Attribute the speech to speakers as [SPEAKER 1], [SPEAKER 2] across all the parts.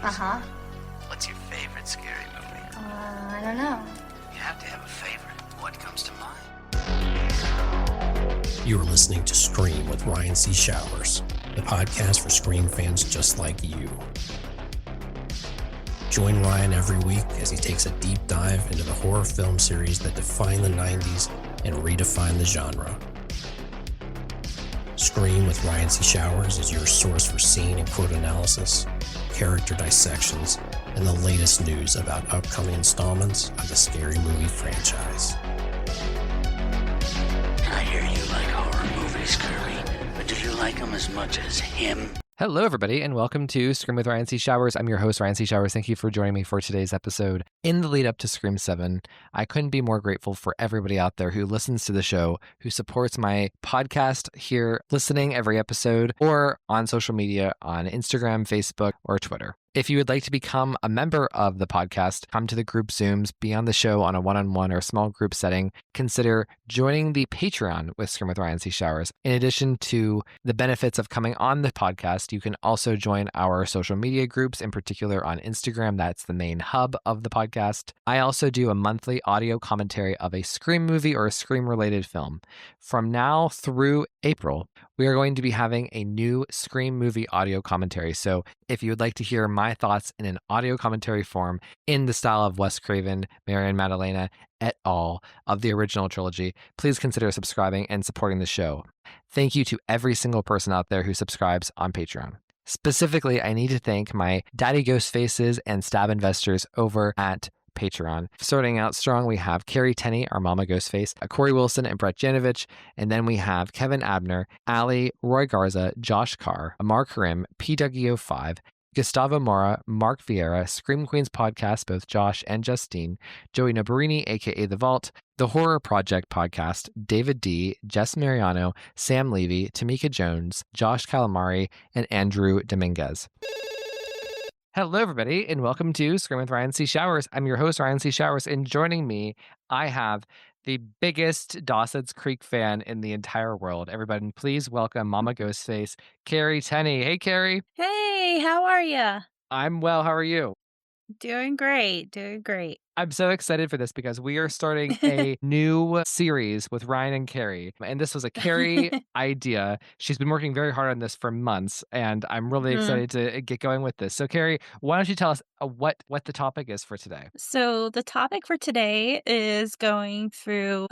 [SPEAKER 1] Uh-huh.
[SPEAKER 2] What's your favorite scary movie?
[SPEAKER 1] I don't know.
[SPEAKER 2] You have to have a favorite. What comes to mind?
[SPEAKER 3] You are listening to Scream with Ryan C. Showers, the podcast for Scream fans just like you. Join Ryan every week as he takes a deep dive into the horror film series that defined the 90s and redefined the genre. Scream with Ryan C. Showers is your source for scene and quote analysis, character dissections, and the latest news about upcoming installments of the Scary Movie franchise.
[SPEAKER 2] I hear you like horror movies, Curly, but do you like them as much as him?
[SPEAKER 4] Hello, everybody, and welcome to Scream with Ryan C. Showers. I'm your host, Ryan C. Showers. Thank you for joining me for today's episode. In the lead up to Scream 7, I couldn't be more grateful for everybody out there who listens to the show, who supports my podcast here, listening every episode, or on social media on Instagram, Facebook, or Twitter. If you would like to become a member of the podcast, come to the group Zooms, be on the show on a one-on-one or small group setting, consider joining the Patreon with Scream with Ryan C. Showers. In addition to the benefits of coming on the podcast, you can also join our social media groups, in particular on Instagram. That's the main hub of the podcast. I also do a monthly audio commentary of a Scream movie or a Scream-related film. From now through April, we are going to be having a new Scream movie audio commentary. So if you would like to hear my thoughts in an audio commentary form in the style of Wes Craven, Marion Madalena, et al. Of the original trilogy, please consider subscribing and supporting the show. Thank you to every single person out there who subscribes on Patreon. Specifically, I need to thank my Daddy Ghost Faces and Stab investors over at Patreon. Starting out strong, we have Carrie Tenney, our Mama Ghostface, Corey Wilson, and Brett Janovich. And then we have Kevin Abner, Ali, Roy Garza, Josh Carr, Mark Rim, PWO5, Gustavo Mora, Mark Vieira, Scream Queens podcast, both Josh and Justine, Joey Nobarini, aka The Vault, The Horror Project podcast, David D, Jess Mariano, Sam Levy, Tamika Jones, Josh Calamari, and Andrew Dominguez. Hello, everybody, and welcome to Scream with Ryan C. Showers. I'm your host, Ryan C. Showers, and joining me, I have the biggest Dawson's Creek fan in the entire world. Everybody, please welcome Mama Ghostface, Carrie Tenney. Hey, Carrie.
[SPEAKER 5] Hey, how are you?
[SPEAKER 4] I'm well. How are you?
[SPEAKER 5] Doing great, doing great.
[SPEAKER 4] I'm so excited for this because we are starting a new series with Ryan and Carrie. And this was a Carrie idea. She's been working very hard on this for months, and I'm really excited to get going with this. So, Carrie, why don't you tell us what the topic is for today?
[SPEAKER 5] So the topic for today is going through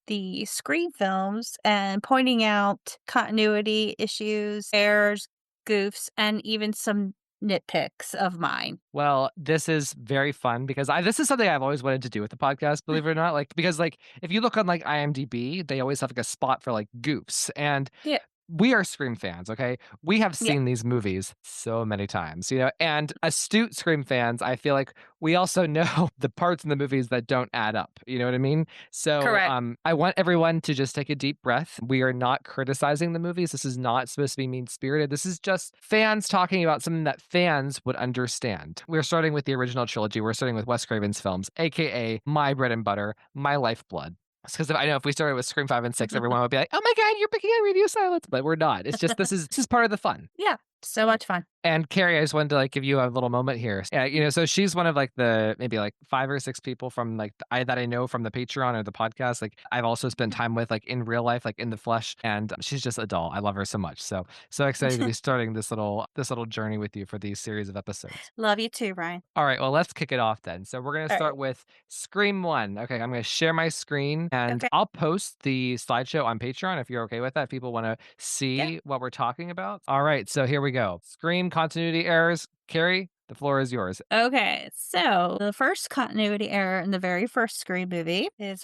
[SPEAKER 5] the Scream films and pointing out continuity issues, errors, goofs, and even some nitpicks of mine.
[SPEAKER 4] Well, this is very fun because this is something I've always wanted to do with the podcast, believe it or not. Because if you look on IMDb, they always have a spot for goofs. And
[SPEAKER 5] Yeah.
[SPEAKER 4] we are Scream fans, okay? We have
[SPEAKER 5] Yeah.
[SPEAKER 4] seen these movies so many times, and astute Scream fans, I feel like we also know the parts in the movies that don't add up. You know what I mean? So
[SPEAKER 5] Correct.
[SPEAKER 4] I want everyone to just take a deep breath. We are not criticizing the movies. This is not supposed to be mean-spirited. This is just fans talking about something that fans would understand. We're starting with the original trilogy. We're starting with Wes Craven's films, aka my bread and butter, my lifeblood. Because I know if we started with Scream 5 and 6, everyone would be like, oh my God, you're picking on Radio Silence. But we're not. It's just, this is part of the fun.
[SPEAKER 5] Yeah, so much fun.
[SPEAKER 4] And Carrie, I just wanted to give you a little moment here. Yeah, so she's one of the maybe 5 or 6 people from that I know from the Patreon or the podcast. I've also spent time with in real life, in the flesh, and she's just a doll. I love her so much. So excited to be starting this little journey with you for these series of episodes.
[SPEAKER 5] Love you too, Ryan.
[SPEAKER 4] All right, well, let's kick it off then. So we're going to
[SPEAKER 5] All
[SPEAKER 4] start with Scream 1. Okay, I'm going to share my screen and
[SPEAKER 5] Okay.
[SPEAKER 4] I'll post the slideshow on Patreon if you're okay with that. If people want to see what we're talking about. All right, so here we go. Scream continuity errors. Carrie, the floor is yours.
[SPEAKER 5] Okay, so the first continuity error in the very first Scream movie is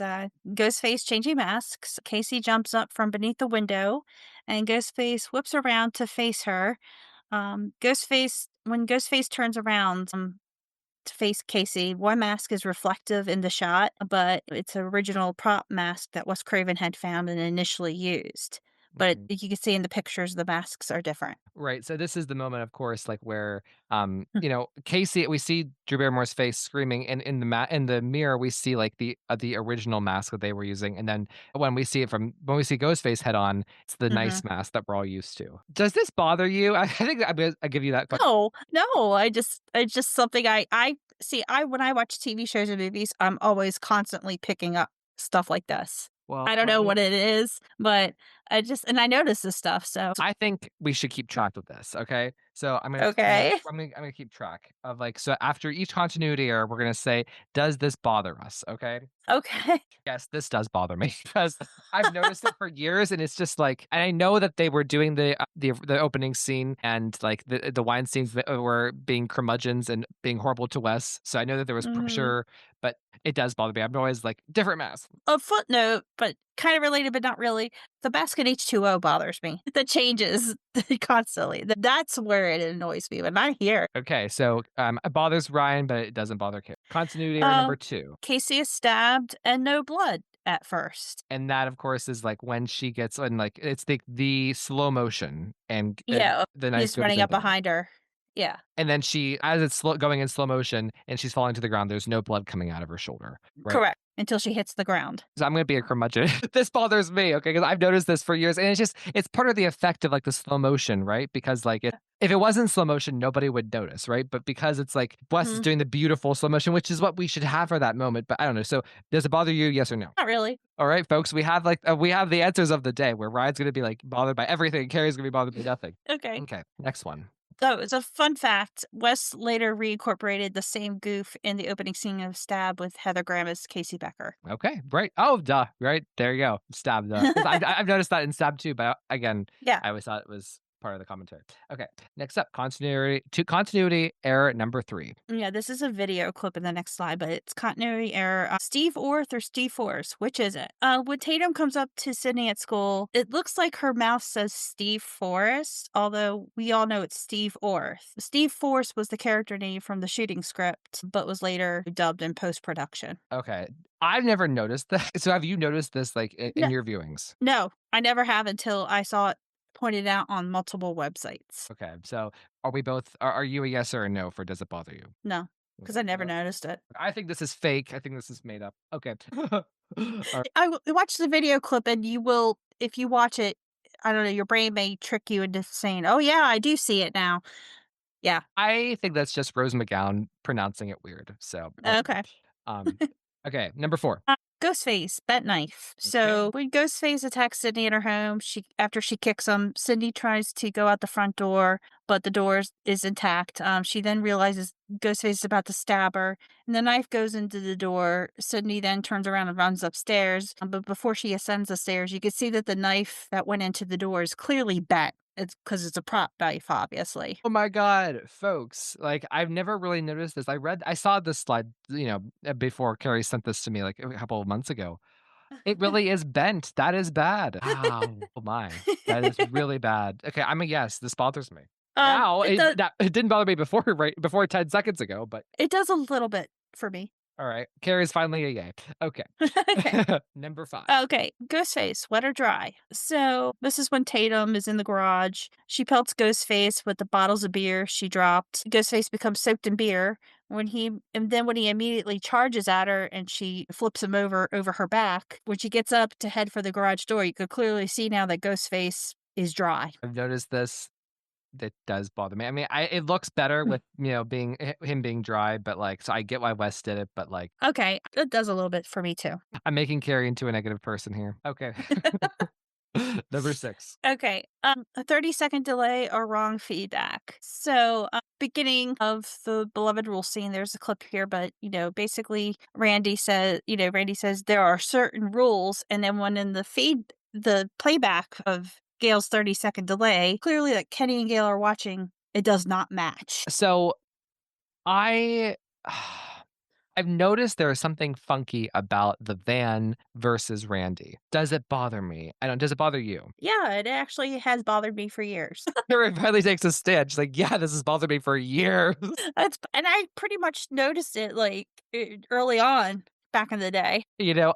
[SPEAKER 5] Ghostface changing masks. Casey jumps up from beneath the window, and Ghostface whips around to face her. When Ghostface turns around to face Casey, one mask is reflective in the shot, but it's an original prop mask that Wes Craven had found and initially used. but
[SPEAKER 4] Mhm.
[SPEAKER 5] you can see in the pictures the masks are different.
[SPEAKER 4] Right. So this is the moment, of course, like where, Casey, we see Drew Barrymore's face screaming, and in the mirror, we see like the original mask that they were using, and then when we see Ghostface head on, it's the
[SPEAKER 5] Mhm.
[SPEAKER 4] nice mask that we're all used to. Does this bother you? I think I give you that question.
[SPEAKER 5] No, no, it's just something I see, when I watch TV shows and movies, I'm always constantly picking up stuff like this.
[SPEAKER 4] Well,
[SPEAKER 5] I don't
[SPEAKER 4] let
[SPEAKER 5] know
[SPEAKER 4] me
[SPEAKER 5] what it is, but I notice this stuff, so
[SPEAKER 4] I think we should keep track of this, okay? So
[SPEAKER 5] okay.
[SPEAKER 4] I'm gonna keep track of like so after each continuity error, we're gonna say, does this bother us? Okay.
[SPEAKER 5] Okay.
[SPEAKER 4] Yes, this does bother me because I've noticed it for years, and it's just like, and I know that they were doing the opening scene and like the wine scenes that were being curmudgeons and being horrible to Wes. So I know that there was
[SPEAKER 5] Mhm.
[SPEAKER 4] pressure, but it does bother me. I'm always like different mask.
[SPEAKER 5] A footnote, but kind of related, but not really. The basket H2O bothers me. The changes constantly. That's where it annoys me when I hear.
[SPEAKER 4] Okay, so it bothers Ryan, but it doesn't bother Kate. Continuity error
[SPEAKER 5] Um,
[SPEAKER 4] number two.
[SPEAKER 5] Casey is stabbed and no blood at first.
[SPEAKER 4] And that, of course, is like when she gets and like it's the slow motion and
[SPEAKER 5] Yeah,
[SPEAKER 4] the knife
[SPEAKER 5] he's
[SPEAKER 4] goes
[SPEAKER 5] running
[SPEAKER 4] in
[SPEAKER 5] up
[SPEAKER 4] there.
[SPEAKER 5] behind her. Yeah,
[SPEAKER 4] And then as it's going in slow motion and she's falling to the ground, there's no blood coming out of her shoulder, right?
[SPEAKER 5] correct. Until she hits the ground.
[SPEAKER 4] So I'm gonna be a curmudgeon. This bothers me, okay? Because I've noticed this for years, and it's part of the effect of like the slow motion, right? Because like if it wasn't slow motion, nobody would notice, right? But because it's like Wes is
[SPEAKER 5] Mhm.
[SPEAKER 4] doing the beautiful slow motion, which is what we should have for that moment. But I don't know. So does it bother you? Yes or no?
[SPEAKER 5] Not really.
[SPEAKER 4] All right, folks, we have the answers of the day where Ryan's gonna be like bothered by everything, and Carrie's gonna be bothered by nothing.
[SPEAKER 5] Okay.
[SPEAKER 4] Okay, next one.
[SPEAKER 5] So, it's a fun fact. Wes later reincorporated the same goof in the opening scene of Stab with Heather Graham as Casey Becker.
[SPEAKER 4] Okay, right. Oh, duh. Right there you go. Stab. Duh. 'Cause I've noticed that in Stab too, but again,
[SPEAKER 5] Yeah.
[SPEAKER 4] I always thought it was part of the commentary. Okay, next up, continuity error number three.
[SPEAKER 5] Yeah, this is a video clip in the next slide, but it's continuity error. Steve Orth or Steve Forrest, which is it? When Tatum comes up to Sydney at school, it looks like her mouth says Steve Forrest, although we all know it's Steve Orth. Steve Forrest was the character name from the shooting script, but was later dubbed in post production.
[SPEAKER 4] Okay, I've never noticed that. So have you noticed this like in
[SPEAKER 5] No,
[SPEAKER 4] your viewings?
[SPEAKER 5] no, I never have until I saw it pointed out on multiple websites.
[SPEAKER 4] Okay, so are we both? Are you a yes or a no for does it bother you?
[SPEAKER 5] No, because I never noticed it.
[SPEAKER 4] I think this is fake. I think this is made up. Okay. All right.
[SPEAKER 5] Watch the video clip and you will, if you watch it, I don't know, your brain may trick you into saying, "Oh, yeah, I do see it now." Yeah.
[SPEAKER 4] I think that's just Rose McGowan pronouncing it weird. So,
[SPEAKER 5] Okay.
[SPEAKER 4] um, okay, number four.
[SPEAKER 5] Ghostface, bent knife.
[SPEAKER 4] Okay.
[SPEAKER 5] So when Ghostface attacks Sydney in her home, after she kicks him, Sydney tries to go out the front door, but the door is intact. She then realizes Ghostface is about to stab her, and the knife goes into the door. Sydney then turns around and runs upstairs. But before she ascends the stairs, you can see that the knife that went into the door is clearly bent. It's because it's a prop knife, obviously.
[SPEAKER 4] Oh my god, folks! Like I've never really noticed this. I saw this slide, before Carrie sent this to me like a couple of months ago. It really is bent. That is bad. Wow. Oh my, that is really bad. Okay, I'm a yes. This bothers me. Now
[SPEAKER 5] It does.
[SPEAKER 4] it didn't bother me before, right before 10 seconds ago, but
[SPEAKER 5] It does a little bit for me.
[SPEAKER 4] all right. Carrie's finally a yay. Okay.
[SPEAKER 5] Okay.
[SPEAKER 4] Number five.
[SPEAKER 5] Okay, Ghostface, wet or dry. So this is when Tatum is in the garage. She pelts Ghostface with the bottles of beer she dropped. Ghostface becomes soaked in beer when he immediately charges at her and she flips him over her back. When she gets up to head for the garage door, you could clearly see now that Ghostface is dry.
[SPEAKER 4] I've noticed this. That does bother me. I mean, it looks better with being him being dry, but like, so I get why Wes did it, but like,
[SPEAKER 5] Okay, it does a little bit for me too.
[SPEAKER 4] I'm making Carrie into a negative person here. Okay. Number six.
[SPEAKER 5] Okay. A 30-second delay or wrong feedback. So, beginning of the Beloved Rule scene, there's a clip here, but basically Randy says there are certain rules, and then when in the playback of Gail's 30-second delay, clearly that Kenny and Gail are watching, it does not match.
[SPEAKER 4] So I I've noticed there is something funky about the van versus Randy. Does it bother me? I don't. Does it bother you?
[SPEAKER 5] Yeah, it actually has bothered me for years.
[SPEAKER 4] Carrie finally takes a stand. She's like, "Yeah, this has bothered me for years."
[SPEAKER 5] And I pretty much noticed it like early on. back in the day.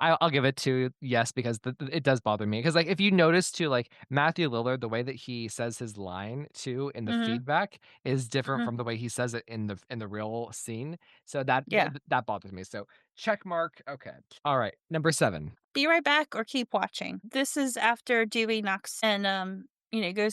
[SPEAKER 4] I'll give it to yes because it does bother me because like if you notice too, like Matthew Lillard, the way that he says his line too in the
[SPEAKER 5] Mhm,
[SPEAKER 4] feedback is different
[SPEAKER 5] mhm.
[SPEAKER 4] from the way he says it in the real scene. So that
[SPEAKER 5] Yeah.
[SPEAKER 4] that bothers me. So check mark. Okay. All right. Number 7.
[SPEAKER 5] Be right back or keep watching. This is after Dewey knocks and,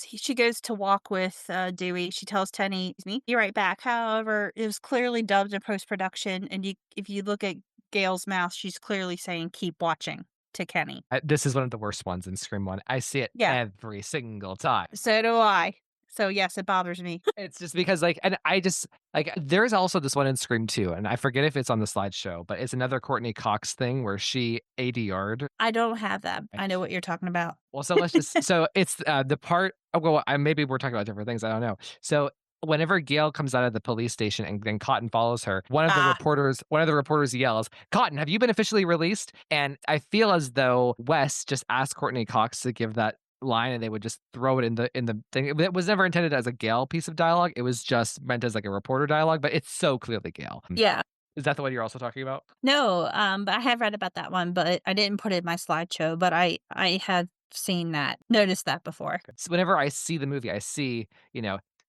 [SPEAKER 5] she goes to walk with, Dewey. She tells Tenny, excuse me, "Be right back." However, it was clearly dubbed in post-production, and if you look at Gail's mouth, she's clearly saying, "Keep watching," to Kenny.
[SPEAKER 4] This is one of the worst ones in Scream 1. I see it
[SPEAKER 5] Yeah,
[SPEAKER 4] every single time.
[SPEAKER 5] so do I. So, yes, it bothers me.
[SPEAKER 4] It's just because, like, and I just like, there's also this one in Scream 2, and I forget if it's on the slideshow, but it's another Courtney Cox thing where she ADR'd.
[SPEAKER 5] I don't have that. I know what you're talking about.
[SPEAKER 4] Well, so it's the part. Oh, well, maybe we're talking about different things. I don't know. So whenever Gail comes out of the police station and then Cotton follows her,
[SPEAKER 5] Ah,
[SPEAKER 4] one of the reporters yells, "Cotton, have you been officially released?" And I feel as though Wes just asked Courtney Cox to give that line and they would just throw it in the thing. It was never intended as a Gail piece of dialogue. It was just meant as like a reporter dialogue, but it's so clearly Gail.
[SPEAKER 5] yeah.
[SPEAKER 4] Is that the one you're also talking about?
[SPEAKER 5] No, but I have read about that one, but I didn't put it in my slideshow, but I had seen that, noticed that before.
[SPEAKER 4] So whenever I see the movie, I see,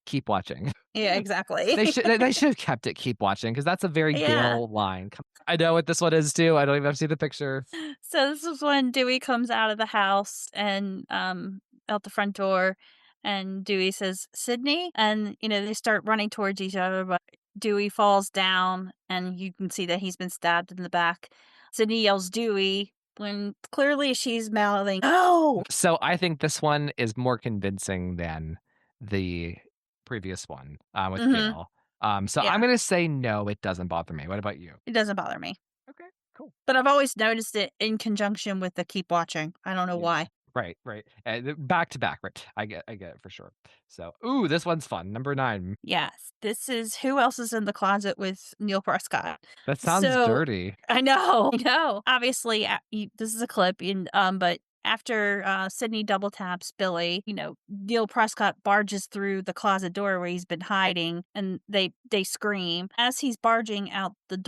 [SPEAKER 4] keep watching.
[SPEAKER 5] Yeah, exactly.
[SPEAKER 4] They should have kept it keep watching because that's a very
[SPEAKER 5] Yeah.
[SPEAKER 4] Gale line. I know what this one is too. I don't even have to see the picture.
[SPEAKER 5] So this is when Dewey comes out of the house and, out the front door, and Dewey says, "Sydney?" And, they start running towards each other, but Dewey falls down, and you can see that he's been stabbed in the back. Sydney yells, "Dewey," when clearly she's mouthing, "No!"
[SPEAKER 4] So I think this one is more convincing than the previous one with
[SPEAKER 5] Mhm.
[SPEAKER 4] Gale. So I'm
[SPEAKER 5] Yeah,
[SPEAKER 4] gonna say no, it doesn't bother me. What about you?
[SPEAKER 5] it doesn't bother me.
[SPEAKER 4] Okay, cool.
[SPEAKER 5] But I've always noticed it in conjunction with the keep watching. I don't know
[SPEAKER 4] Yeah.
[SPEAKER 5] why.
[SPEAKER 4] Right, right. Back to back, right. I get it for sure. So, ooh, this one's fun. Number 9.
[SPEAKER 5] Yes, this is Who Else Is in the Closet with Neil Prescott.
[SPEAKER 4] That sounds
[SPEAKER 5] So
[SPEAKER 4] dirty.
[SPEAKER 5] I know, I know. Obviously, this is a clip, but after Sydney double taps Billy, Neil Prescott barges through the closet door where he's been hiding, and they scream. As he's barging out of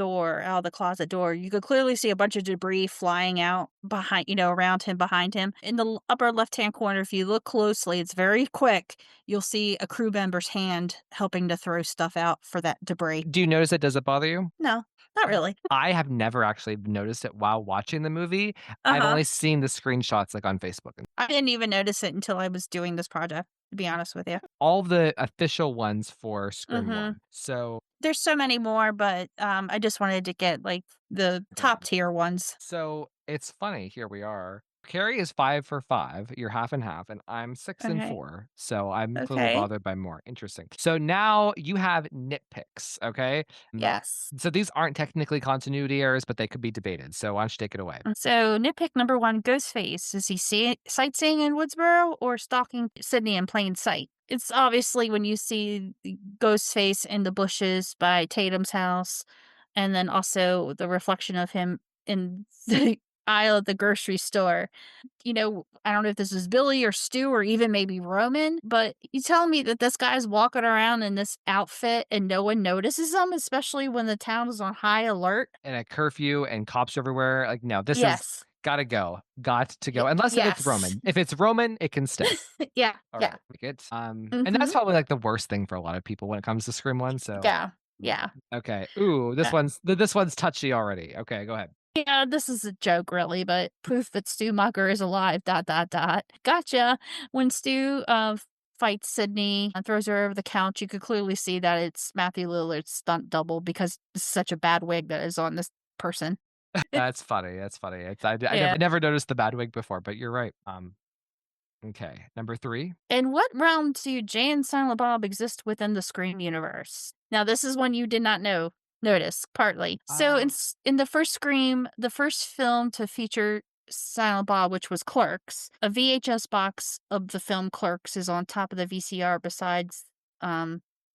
[SPEAKER 5] the closet door, you could clearly see a bunch of debris flying out around him, behind him. In the upper left hand corner, if you look closely, it's very quick. You'll see a crew member's hand helping to throw stuff out for that debris.
[SPEAKER 4] Do you notice it? Does it bother you?
[SPEAKER 5] No, not really.
[SPEAKER 4] I have never actually noticed it while watching the movie.
[SPEAKER 5] Uh
[SPEAKER 4] I've
[SPEAKER 5] huh.
[SPEAKER 4] only seen the screenshots, like, on Facebook.
[SPEAKER 5] I didn't even notice it until I was doing this project, to be honest with you.
[SPEAKER 4] All the official ones for Scream
[SPEAKER 5] Mhm.
[SPEAKER 4] 1. So
[SPEAKER 5] There's so many more, but, I just wanted to get, like, the
[SPEAKER 4] okay.
[SPEAKER 5] top tier ones.
[SPEAKER 4] So it's funny, here we are. Carrie is 5 for 5. You're half and half, and I'm 6 and
[SPEAKER 5] Okay.
[SPEAKER 4] 4. So I'm clearly
[SPEAKER 5] Okay.
[SPEAKER 4] bothered by more. Interesting. So now you have nitpicks, okay?
[SPEAKER 5] Yes.
[SPEAKER 4] So these aren't technically continuity errors, but they could be debated. So why don't you take it away?
[SPEAKER 5] So, nitpick number 1, Ghostface. Is he sightseeing in Woodsboro or stalking Sydney in plain sight? It's obviously when you see the Ghostface in the bushes by Tatum's house, and then also the reflection of him in the aisle of the grocery store. I don't know if this is Billy or Stu or even maybe Roman, but you tell me that this guy's walking around in this outfit and no one notices him, especially when the town is on high alert?
[SPEAKER 4] And a curfew and cops everywhere. Like, no, this is
[SPEAKER 5] Yes.
[SPEAKER 4] gotta go. Got to go. Unless if it's
[SPEAKER 5] Yes.
[SPEAKER 4] Roman. If it's Roman, it can stay.
[SPEAKER 5] Yeah.
[SPEAKER 4] All
[SPEAKER 5] Yeah.
[SPEAKER 4] right. Like it. And that's
[SPEAKER 5] Mhm.
[SPEAKER 4] probably like the worst thing for a lot of people when it comes to Scream 1. So
[SPEAKER 5] Yeah. Yeah.
[SPEAKER 4] okay. Ooh,
[SPEAKER 5] Uh,
[SPEAKER 4] this one's touchy already. Okay, go ahead.
[SPEAKER 5] Yeah, this is a joke, really, but proof that Stu Mucker is alive. Dot dot dot. Gotcha. When Stu fights Sydney and throws her over the couch, you could clearly see that it's Matthew Lillard's stunt double because it's such a bad wig that is on this person.
[SPEAKER 4] That's funny. That's funny. I
[SPEAKER 5] Yeah.
[SPEAKER 4] never noticed the bad wig before, but you're right. Okay. Number 3.
[SPEAKER 5] In what realm do Jay and Silent Bob exist within the Scream universe? Now, this is one you did not notice, partly. So,
[SPEAKER 4] Um,
[SPEAKER 5] in the first Scream, the first film to feature Silent Bob, which was Clerks, a VHS box of the film Clerks is on top of the VCR besides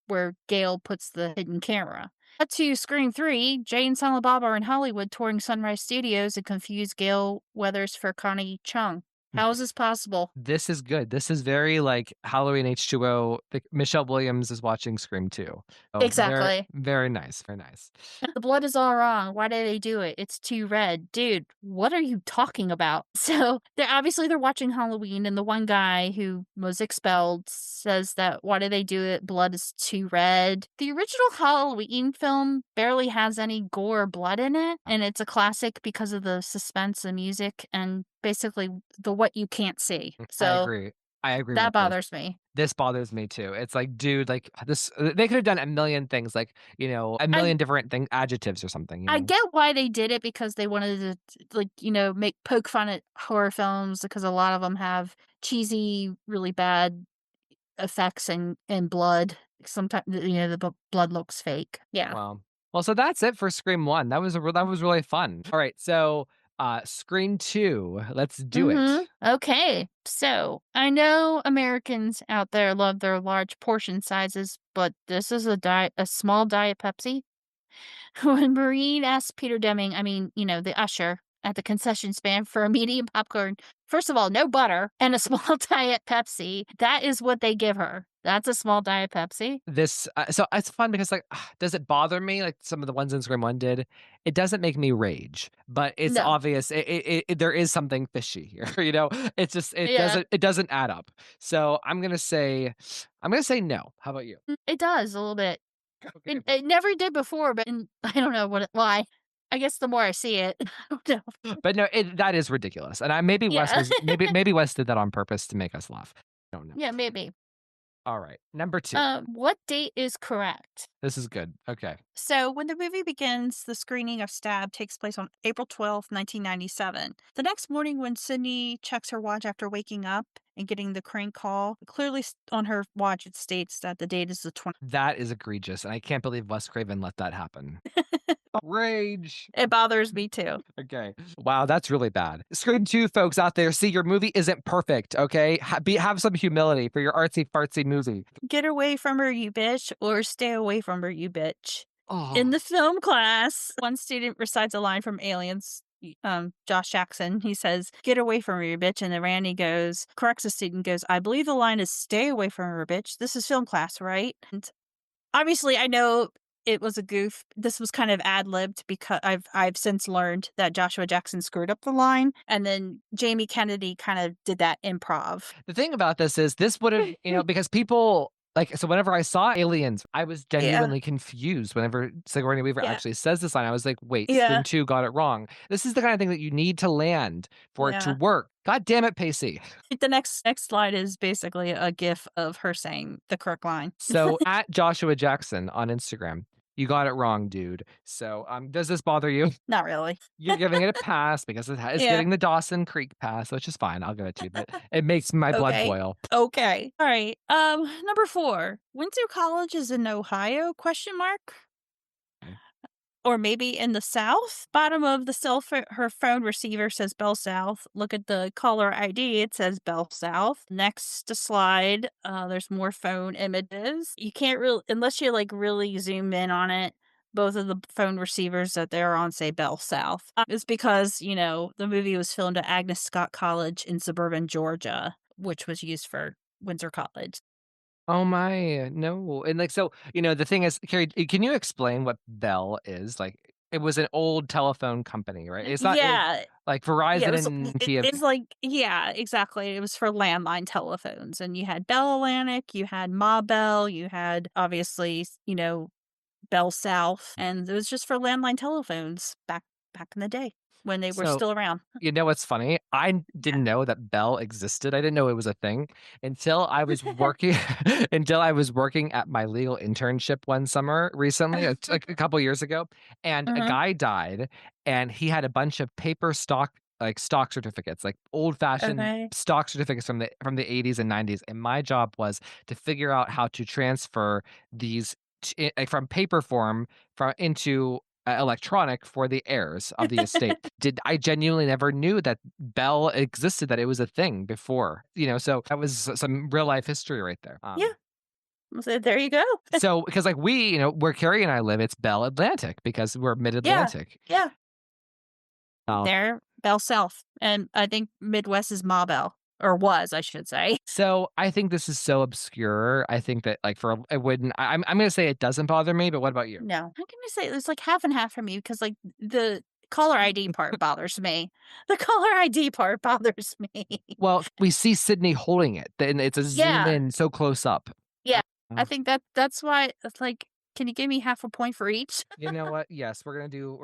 [SPEAKER 5] where Gail puts the hidden camera. Cut to Scream 3, Jay and Silent Bob are in Hollywood touring Sunrise Studios and confuse Gail Weathers for Connie Chung. How is this possible?
[SPEAKER 4] This is good. This is very like Halloween H2O. Michelle Williams is watching Scream 2. Oh, very,
[SPEAKER 5] Exactly.
[SPEAKER 4] very nice. Very nice.
[SPEAKER 5] The blood is all wrong. Why did they do it? It's too red. Dude, what are you talking about? So they're watching Halloween, and the one guy who was expelled says that why did they do it? Blood is too red. The original Halloween film barely has any gore or blood in it, and it's a classic because of the suspense and music and basically the what you can't see.
[SPEAKER 4] I
[SPEAKER 5] So
[SPEAKER 4] agree. I agree
[SPEAKER 5] that
[SPEAKER 4] with this.
[SPEAKER 5] bothers me.
[SPEAKER 4] This bothers me too. It's like, dude, like this, they could have done a million things, like, a million different adjectives or something.
[SPEAKER 5] I get why they did it because they wanted to, like, make poke fun at horror films because a lot of them have cheesy, really bad effects and blood. Sometimes, the blood looks fake. Yeah.
[SPEAKER 4] Wow. Well, so that's it for Scream 1. That was really fun. All right, so Scream 2. Let's do it.
[SPEAKER 5] Okay. So I know Americans out there love their large portion sizes, but this is a small Diet Pepsi. When Maureen asks Peter Deming, the usher at the concession stand for a medium popcorn, first of all, no butter and a small Diet Pepsi. That is what they give her. That's a small Diet Pepsi.
[SPEAKER 4] This so it's fun because like, does it bother me like some of the ones in Scream 1 did? It doesn't make me rage, but it's
[SPEAKER 5] No.
[SPEAKER 4] obvious there is something fishy here. It's just
[SPEAKER 5] Yeah.
[SPEAKER 4] it doesn't add up. So I'm gonna say no. How about you?
[SPEAKER 5] It does a little bit.
[SPEAKER 4] Okay.
[SPEAKER 5] It never did before, but I don't know why. I guess the more I see it, I don't know.
[SPEAKER 4] But no, that is ridiculous. And maybe Wes
[SPEAKER 5] Yeah.
[SPEAKER 4] was maybe Wes did that on purpose to make us laugh. I don't know.
[SPEAKER 5] Yeah, maybe.
[SPEAKER 4] All right, number 2.
[SPEAKER 5] What date is correct?
[SPEAKER 4] This is good. Okay.
[SPEAKER 5] So, when the movie begins, the screening of Stab takes place on April 12th, 1997. The next morning, when Sydney checks her watch after waking up and getting the crank call, clearly on her watch it states that the date is the 20th.
[SPEAKER 4] That is egregious, and I can't believe Wes Craven let that happen. Rage.
[SPEAKER 5] It bothers me too.
[SPEAKER 4] Okay. Wow, that's really bad. Scream 2 folks out there, see, your movie isn't perfect, okay? Have some humility for your artsy fartsy movie.
[SPEAKER 5] Get away from her, you bitch, or stay away from her, you bitch.
[SPEAKER 4] Oh.
[SPEAKER 5] In the film class, one student recites a line from Aliens. Josh Jackson, he says, "Get away from her, you bitch," and then Randy corrects the student, goes, "I believe the line is stay away from her, bitch. This is film class, right?" And obviously, I know it was a goof. This was kind of ad-libbed because I've since learned that Joshua Jackson screwed up the line, and then Jamie Kennedy kind of did that improv.
[SPEAKER 4] The thing about this is this would have, because people like, so whenever I saw Aliens, I was genuinely confused whenever Sigourney Weaver
[SPEAKER 5] Yeah.
[SPEAKER 4] actually says this line. I was like, wait,
[SPEAKER 5] Yeah.
[SPEAKER 4] Scream 2 got it wrong. This is the kind of thing that you need to land for it to
[SPEAKER 5] Yeah.
[SPEAKER 4] work. God damn it, Pacey.
[SPEAKER 5] The next slide is basically a gif of her saying the correct line.
[SPEAKER 4] So at Joshua Jackson on Instagram, you got it wrong, dude. So does this bother you?
[SPEAKER 5] Not really.
[SPEAKER 4] You're giving it a pass because it's
[SPEAKER 5] Yeah.
[SPEAKER 4] getting the Dawson Creek pass, which is fine. I'll give it to you, but it makes my blood
[SPEAKER 5] Okay.
[SPEAKER 4] boil.
[SPEAKER 5] Okay. All right. Number 4. Windsor College is in Ohio? Question mark. Or maybe in the South? Bottom of the her phone receiver says Bell South. Look at the caller ID. It says Bell South. Next slide, there's more phone images. You can't really, unless you like really zoom in on it, both of the phone receivers that they're on say Bell South. It's because, the movie was filmed at Agnes Scott College in suburban Georgia, which was used for Windsor College.
[SPEAKER 4] Oh my, no. And like, so, the thing is, Carrie, can you explain what Bell is? Like, it was an old telephone company, right? It's not like Verizon and TF.
[SPEAKER 5] It's like, yeah, exactly. It was for landline telephones. And you had Bell Atlantic, you had Ma Bell, you had obviously, Bell South. And it was just for landline telephones back in the day when they were still around.
[SPEAKER 4] You know what's funny? I didn't know that Bell existed. I didn't know it was a thing until I was working at my legal internship one summer recently, like a couple years ago, and a guy died, and he had a bunch of paper stock certificates, like old-fashioned stock certificates from the 80s and 90s, and my job was to figure out how to transfer these from paper form into electronic for the heirs of the estate. I genuinely never knew that Bell existed, that it was a thing before, so that was some real life history right there.
[SPEAKER 5] Yeah. So there you go.
[SPEAKER 4] So, because like where Carrie and I live, it's Bell Atlantic because we're mid-Atlantic.
[SPEAKER 5] Yeah.
[SPEAKER 4] Oh.
[SPEAKER 5] They're Belle South, and I think Midwest is Ma Belle, or was, I should say.
[SPEAKER 4] So I think this is so obscure. I think that like for it wouldn't. I'm gonna say it doesn't bother me. But what about you?
[SPEAKER 5] No, I'm gonna say it's like half and half for me because like the caller ID part bothers me. The caller ID part bothers me.
[SPEAKER 4] Well, we see Sydney holding it, and it's a zoom
[SPEAKER 5] Yeah.
[SPEAKER 4] in so close up.
[SPEAKER 5] Yeah, I
[SPEAKER 4] Uh,
[SPEAKER 5] think that's why it's like, can you give me half a point for each?
[SPEAKER 4] You know what? Yes, we're gonna do.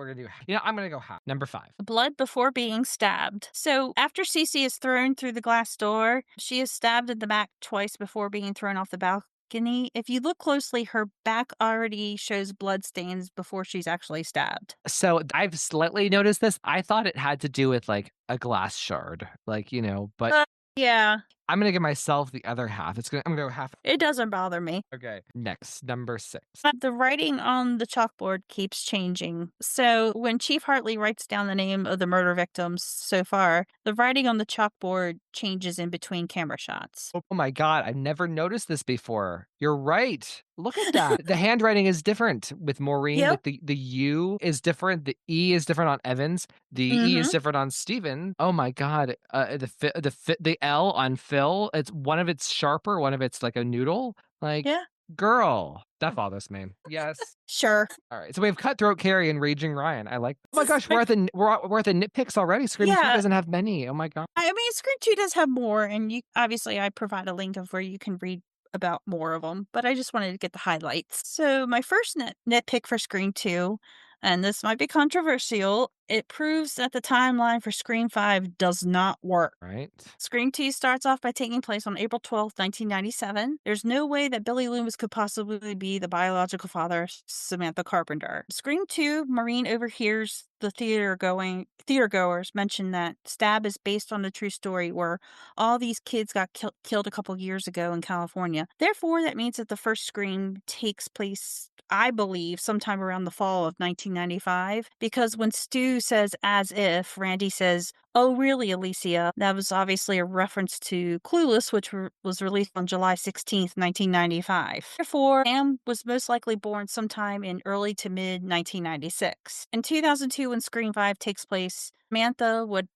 [SPEAKER 4] You know, I'm gonna go half. Number 5.
[SPEAKER 5] Blood before being stabbed. So after Cece is thrown through the glass door, she is stabbed in the back twice before being thrown off the balcony. If you look closely, her back already shows blood stains before she's actually stabbed.
[SPEAKER 4] So I've slightly noticed this. I thought it had to do with like a glass shard, like but
[SPEAKER 5] Yeah,
[SPEAKER 4] I'm gonna give myself the other half. I'm gonna go half.
[SPEAKER 5] it doesn't bother me.
[SPEAKER 4] Okay. Next, number 6.
[SPEAKER 5] But the writing on the chalkboard keeps changing. So when Chief Hartley writes down the name of the murder victims so far, the writing on the chalkboard changes in between camera shots.
[SPEAKER 4] Oh my God, I've never noticed this before. You're right. Look at that. The handwriting is different with Maureen.
[SPEAKER 5] Yep.
[SPEAKER 4] Like the U is different. The E is different on Evans. The E is
[SPEAKER 5] Mhm.
[SPEAKER 4] different on Steven. Oh my God. The L on Phil. One of it's sharper. One of it's like a noodle. Like,
[SPEAKER 5] Yeah.
[SPEAKER 4] girl, that bothers me. Yes.
[SPEAKER 5] Sure.
[SPEAKER 4] All right. So we have Cutthroat Carrie and Raging Ryan. I like. Oh my
[SPEAKER 5] This is
[SPEAKER 4] gosh, we're at the nitpicks already. Scream 2
[SPEAKER 5] Yeah.
[SPEAKER 4] doesn't have many. Oh my God.
[SPEAKER 5] I mean, Screen 2 does have more, and you obviously I provide a link of where you can read about more of them, but I just wanted to get the highlights. So my first nitpick for Screen 2, and this might be controversial, it proves that the timeline for Scream 5 does not work.
[SPEAKER 4] Right.
[SPEAKER 5] Scream 2 starts off by taking place on April 12th, 1997. There's no way that Billy Loomis could possibly be the biological father of Samantha Carpenter. Scream 2, Maureen overhears the theatergoers mention that Stab is based on a true story where all these kids got killed a couple years ago in California. Therefore, that means that the first Scream takes place, I believe, sometime around the fall of 1995, because when Stu says as if, Randy says, "Oh, really, Alicia?" That was obviously a reference to Clueless, which was released on July 16th, 1995. Therefore, Sam was most likely born sometime in early to mid 1996. In 2002, when Scream 5 takes place, Samantha would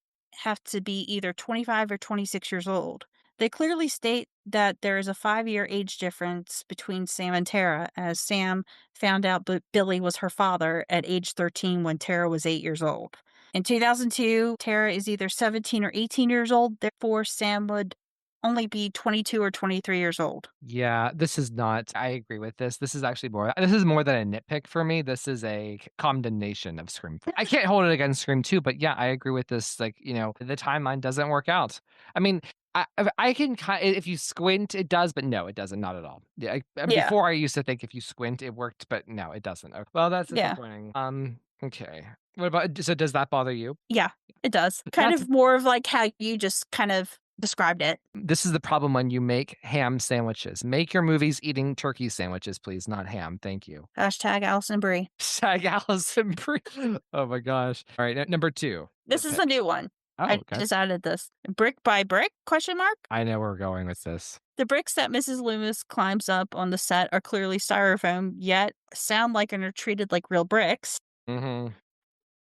[SPEAKER 5] have to be either 25 or 26 years old. They clearly state that there is a 5-year age difference between Sam and Tara, as Sam found out Billy was her father at age 13 when Tara was 8 years old. In 2002, Tara is either 17 or 18 years old, therefore Sam would only be 22 or 23 years old.
[SPEAKER 4] Yeah, this is not. I agree with this. This is actually more. This is more than a nitpick for me. This is a condemnation of Scream 4. I can't hold it against Scream 2, but yeah, I agree with this. Like, the timeline doesn't work out. I mean, I can if you squint, it does, but no, it doesn't. Not at all. Yeah.
[SPEAKER 5] Yeah.
[SPEAKER 4] Before I used to think if you squint, it worked, but no, it doesn't. Okay. Well, that's
[SPEAKER 5] Yeah.
[SPEAKER 4] disappointing. Okay. What about? So does that bother you?
[SPEAKER 5] Yeah, it does. Kind
[SPEAKER 4] That's-
[SPEAKER 5] of more of like how you just kind of described it.
[SPEAKER 4] This is the problem when you make ham sandwiches. Make your movies eating turkey sandwiches, please, not ham. Thank you.
[SPEAKER 5] Hashtag Allison Brie.
[SPEAKER 4] Hashtag Allison Brie. Oh my gosh. All right, number 2.
[SPEAKER 5] This is a new one.
[SPEAKER 4] Oh,
[SPEAKER 5] I
[SPEAKER 4] okay.
[SPEAKER 5] just added this. Brick by brick? Question mark.
[SPEAKER 4] I know where we're going with this.
[SPEAKER 5] The bricks that Mrs. Loomis climbs up on the set are clearly styrofoam, yet sound like and are treated like real bricks.
[SPEAKER 4] Mm-hmm.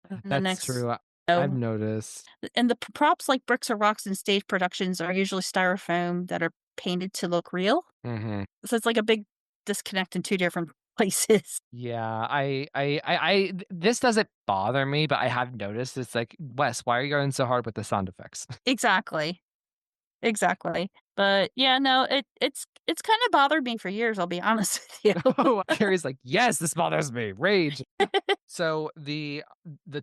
[SPEAKER 5] And the
[SPEAKER 4] That's
[SPEAKER 5] next,
[SPEAKER 4] true.
[SPEAKER 5] oh,
[SPEAKER 4] I've noticed.
[SPEAKER 5] and the props like bricks or rocks in stage productions are usually styrofoam that are painted to look real.
[SPEAKER 4] Mm-hmm.
[SPEAKER 5] So it's like a big disconnect in two different places.
[SPEAKER 4] Yeah, this doesn't bother me, but I have noticed it's like, Wes, why are you going so hard with the sound effects?
[SPEAKER 5] Exactly. But yeah, no, it's kind of bothered me for years, I'll be honest with you.
[SPEAKER 4] Oh, Carrie's like, yes, this bothers me. Rage. So the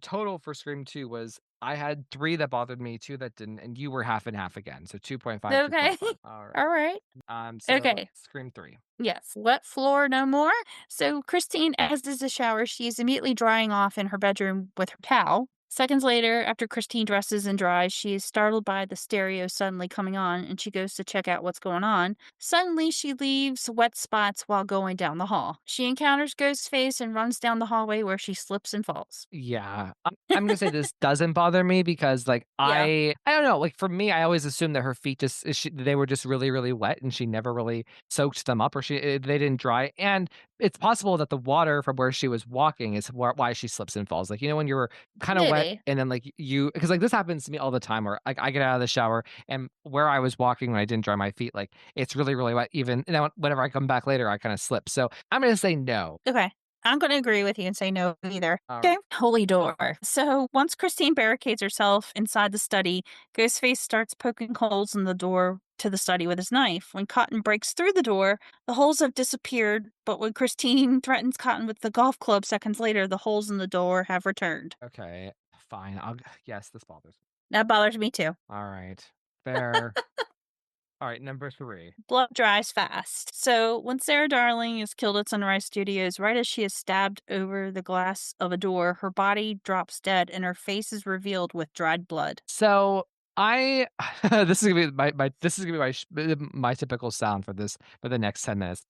[SPEAKER 4] total for Scream 2 was I had 3 that bothered me, 2 that didn't, and you were half and half again. So 2.5.
[SPEAKER 5] Okay.
[SPEAKER 4] 2.5. All right.
[SPEAKER 5] All right.
[SPEAKER 4] So
[SPEAKER 5] Okay.
[SPEAKER 4] Scream 3.
[SPEAKER 5] Yes. Wet floor no more. So Christine exits the shower. She is immediately drying off in her bedroom with her towel. Seconds later, after Christine dresses and dries, she is startled by the stereo suddenly coming on and she goes to check out what's going on. Suddenly, she leaves wet spots while going down the hall. She encounters Ghostface and runs down the hallway where she slips and falls.
[SPEAKER 4] Yeah. I'm gonna say this doesn't bother me because like I don't know, like for me, I always assumed that her feet they were just really, really wet and she never really soaked them up or they didn't dry. And it's possible that the water from where she was walking is why she slips and falls. Like, when you're kind of
[SPEAKER 5] It
[SPEAKER 4] wet
[SPEAKER 5] Really?
[SPEAKER 4] and then like you, because like this happens to me all the time, where like I get out of the shower and where I was walking when I didn't dry my feet, like it's really really wet. Even and then whenever I come back later, I kind of slip. So I'm gonna say no.
[SPEAKER 5] Okay. I'm going to agree with you and say no either.
[SPEAKER 4] All
[SPEAKER 5] Okay.
[SPEAKER 4] right.
[SPEAKER 5] Holy door. So once Christine barricades herself inside the study, Ghostface starts poking holes in the door to the study with his knife. When Cotton breaks through the door, the holes have disappeared, but when Christine threatens Cotton with the golf club seconds later, the holes in the door have returned.
[SPEAKER 4] Okay, fine. Yes, this bothers me.
[SPEAKER 5] That bothers me too.
[SPEAKER 4] All right, fair. All right, number 3.
[SPEAKER 5] Blood dries fast. So when Sarah Darling is killed at Sunrise Studios, right as she is stabbed over the glass of a door, her body drops dead and her face is revealed with dried blood.
[SPEAKER 4] So I this is gonna be this is gonna be my typical sound for the next 10 minutes.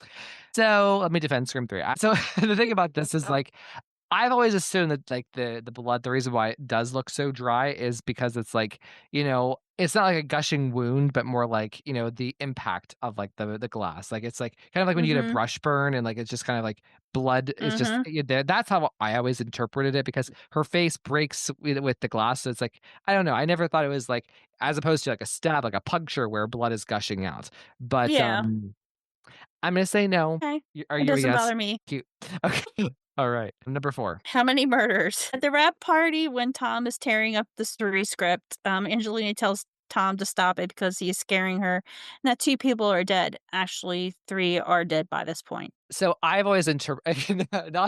[SPEAKER 4] So let me defend Scream 3. So the thing about this is like I've always assumed that like the blood, the reason why it does look so dry is because it's like, it's not like a gushing wound, but more like, the impact of like the glass. Like it's like kind of like when you get a
[SPEAKER 5] Mm-hmm.
[SPEAKER 4] brush burn and like it's just kind of like blood is just
[SPEAKER 5] Mm-hmm.
[SPEAKER 4] there. That's how I always interpreted it because her face breaks with the glass. So it's like, I don't know. I never thought it was like as opposed to like a stab, like a puncture where blood is gushing out. But
[SPEAKER 5] Yeah.
[SPEAKER 4] I'm gonna say no.
[SPEAKER 5] Okay.
[SPEAKER 4] Are
[SPEAKER 5] It
[SPEAKER 4] you a
[SPEAKER 5] doesn't
[SPEAKER 4] yes?
[SPEAKER 5] bother me.
[SPEAKER 4] Cute. Okay. All right. Number 4.
[SPEAKER 5] How many murders? At the rap party, when Tom is tearing up the story script, Angelina tells Tom to stop it because he is scaring her, and that 2 people are dead. Actually, 3 are dead by this point.
[SPEAKER 4] So I've always not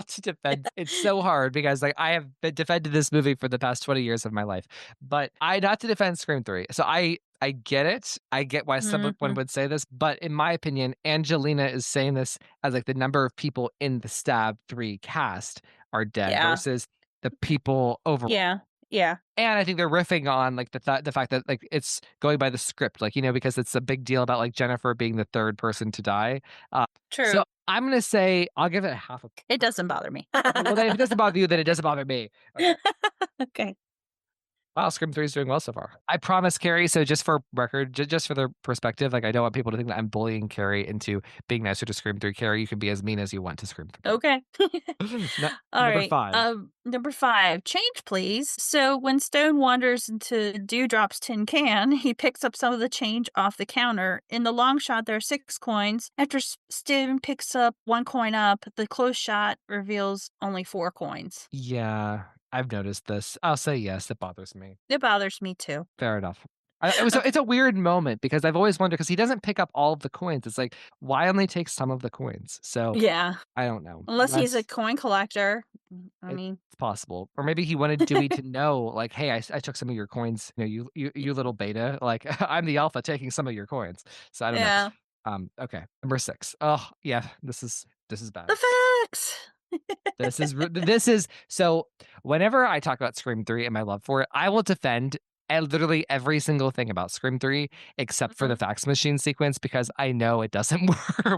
[SPEAKER 4] to defend. It's so hard because like I have been defended this movie for the past 20 years of my life, but I not to defend Scream 3. So I get it. I get why someone
[SPEAKER 5] Mhm.
[SPEAKER 4] would say this, but in my opinion, Angelina is saying this as like the number of people in the Stab 3 cast are dead
[SPEAKER 5] Yeah.
[SPEAKER 4] versus the people over.
[SPEAKER 5] Yeah. Yeah.
[SPEAKER 4] And I think they're riffing on like the fact that like it's going by the script, like because it's a big deal about like Jennifer being the third person to die. So
[SPEAKER 5] True.
[SPEAKER 4] I'm gonna say I'll give it a half a.
[SPEAKER 5] It doesn't bother me.
[SPEAKER 4] Well, then if it doesn't bother you, then it doesn't bother me. Okay.
[SPEAKER 5] Okay.
[SPEAKER 4] Wow, Scream 3 is doing well so far. I promise, Carrie. So just for record, just for the perspective, like I don't want people to think that I'm bullying Carrie into being nicer to Scream 3. Carrie, you can be as mean as you want to Scream 3.
[SPEAKER 5] Okay. All
[SPEAKER 4] Number
[SPEAKER 5] right.
[SPEAKER 4] 5.
[SPEAKER 5] Number 5, change, please. So when Stone wanders into Dewdrop's tin can, he picks up some of the change off the counter. In the long shot, there are 6 coins. After Stone picks up 1 coin up, the close shot reveals only 4 coins.
[SPEAKER 4] Yeah, I've noticed this. I'll say yes. It bothers me.
[SPEAKER 5] It bothers me too.
[SPEAKER 4] Fair enough. It's a weird moment because I've always wondered because he doesn't pick up all of the coins. It's like why only take some of the coins? So
[SPEAKER 5] Yeah.
[SPEAKER 4] I don't know.
[SPEAKER 5] Unless he's a
[SPEAKER 4] That's
[SPEAKER 5] coin collector. I
[SPEAKER 4] it's
[SPEAKER 5] mean,
[SPEAKER 4] possible, or maybe he wanted Dewey to know, like, hey, I took some of your coins. You little beta. Like I'm the alpha taking some of your coins. So I don't know.
[SPEAKER 5] yeah.
[SPEAKER 4] Okay, number 6. Oh yeah, this is bad.
[SPEAKER 5] The facts.
[SPEAKER 4] This is so whenever I talk about Scream 3 and my love for it, I will defend literally every single thing about Scream 3 except for the
[SPEAKER 5] Mhm.
[SPEAKER 4] fax machine sequence because I know it doesn't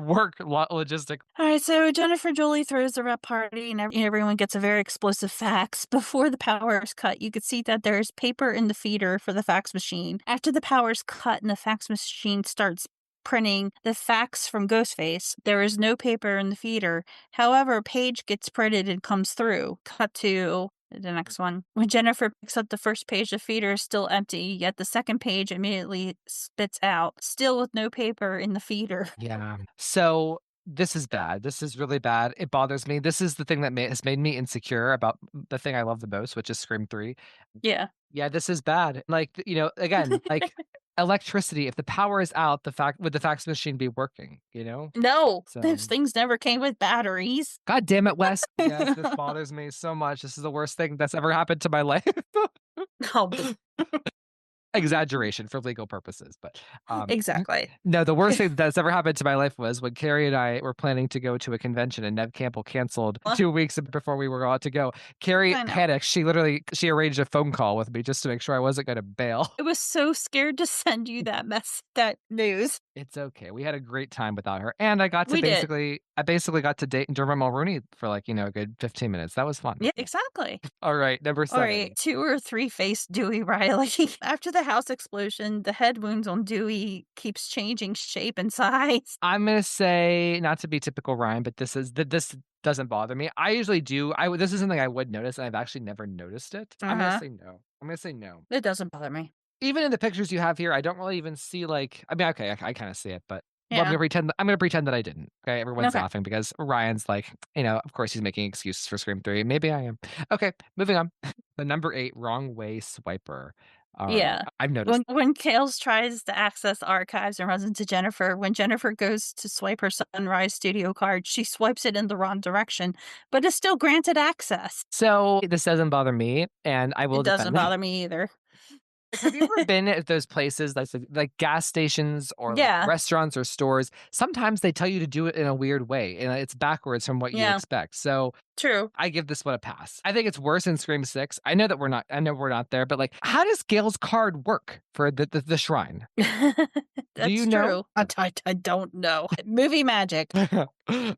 [SPEAKER 4] work logistic.
[SPEAKER 5] All right, so Jennifer Jolie throws the rep party, and everyone gets a very explosive fax. Before the power is cut, you could see that there's paper in the feeder for the fax machine. After the power is cut and the fax machine starts printing the fax from Ghostface, there is no paper in the feeder. However, a page gets printed and comes through. Cut to the next one. When Jennifer picks up the first page, the feeder is still empty, yet the second page immediately spits out, still with no paper in the feeder.
[SPEAKER 4] Yeah. So this is bad. This is really bad. It bothers me. This is the thing that has made me insecure about the thing I love the most, which is Scream 3.
[SPEAKER 5] Yeah.
[SPEAKER 4] Yeah, this is bad. Like, again, like electricity, if the power is out, would the fax machine be working?
[SPEAKER 5] No,
[SPEAKER 4] So
[SPEAKER 5] those things never came with batteries.
[SPEAKER 4] God damn it, Wes. Yes, this bothers me so much. This is the worst thing that's ever happened to my life.
[SPEAKER 5] Oh,
[SPEAKER 4] Exaggeration for legal purposes, but
[SPEAKER 5] exactly.
[SPEAKER 4] no, the worst thing that's ever happened to my life was when Carrie and I were planning to go to a convention and Nev Campbell canceled
[SPEAKER 5] What?
[SPEAKER 4] 2 weeks before we were about to go. Carrie
[SPEAKER 5] I know.
[SPEAKER 4] panicked. She arranged a phone call with me just to make sure I wasn't going to bail.
[SPEAKER 5] I was so scared to send you that news.
[SPEAKER 4] It's okay. We had a great time without her, and I
[SPEAKER 5] We did.
[SPEAKER 4] basically got to date Dermot Mulroney for like a good 15 minutes. That was fun.
[SPEAKER 5] Yeah, exactly.
[SPEAKER 4] All right, number
[SPEAKER 5] All right,
[SPEAKER 4] 7.
[SPEAKER 5] 2 or 3 faced Dewey Riley. After the house explosion, the head wounds on Dewey keeps changing shape and size.
[SPEAKER 4] I'm gonna say, not to be typical Ryan, but this doesn't bother me. I usually do. This is something I would notice, and I've actually never noticed it. I'm gonna
[SPEAKER 5] Uh-huh.
[SPEAKER 4] say no. I'm gonna say no.
[SPEAKER 5] It doesn't bother me.
[SPEAKER 4] Even in the pictures you have here, I don't really even see like. I mean, okay, I kind of see it, but well,
[SPEAKER 5] Yeah.
[SPEAKER 4] I'm gonna pretend that I didn't. Okay, everyone's
[SPEAKER 5] Okay.
[SPEAKER 4] laughing because Ryan's like, of course he's making excuses for Scream 3. Maybe I am. Okay, moving on. The number 8, wrong way swiper. All right,
[SPEAKER 5] Yeah.
[SPEAKER 4] I've noticed.
[SPEAKER 5] When Kales tries to access archives and runs into Jennifer, when Jennifer goes to swipe her Sunrise Studio card, she swipes it in the wrong direction, but is still granted access.
[SPEAKER 4] So this doesn't bother me, and I will
[SPEAKER 5] It doesn't
[SPEAKER 4] defend it.
[SPEAKER 5] bother me either.
[SPEAKER 4] Have you ever been at those places like gas stations or like
[SPEAKER 5] Yeah.
[SPEAKER 4] restaurants or stores? Sometimes they tell you to do it in a weird way, and it's backwards from what you
[SPEAKER 5] Yeah.
[SPEAKER 4] expect. So
[SPEAKER 5] True.
[SPEAKER 4] I give this one a pass. I think it's worse in Scream 6. I know we're not there, but like, how does Gail's card work for the shrine? Do you
[SPEAKER 5] That's
[SPEAKER 4] know?
[SPEAKER 5] true. I don't know. Movie magic.
[SPEAKER 4] All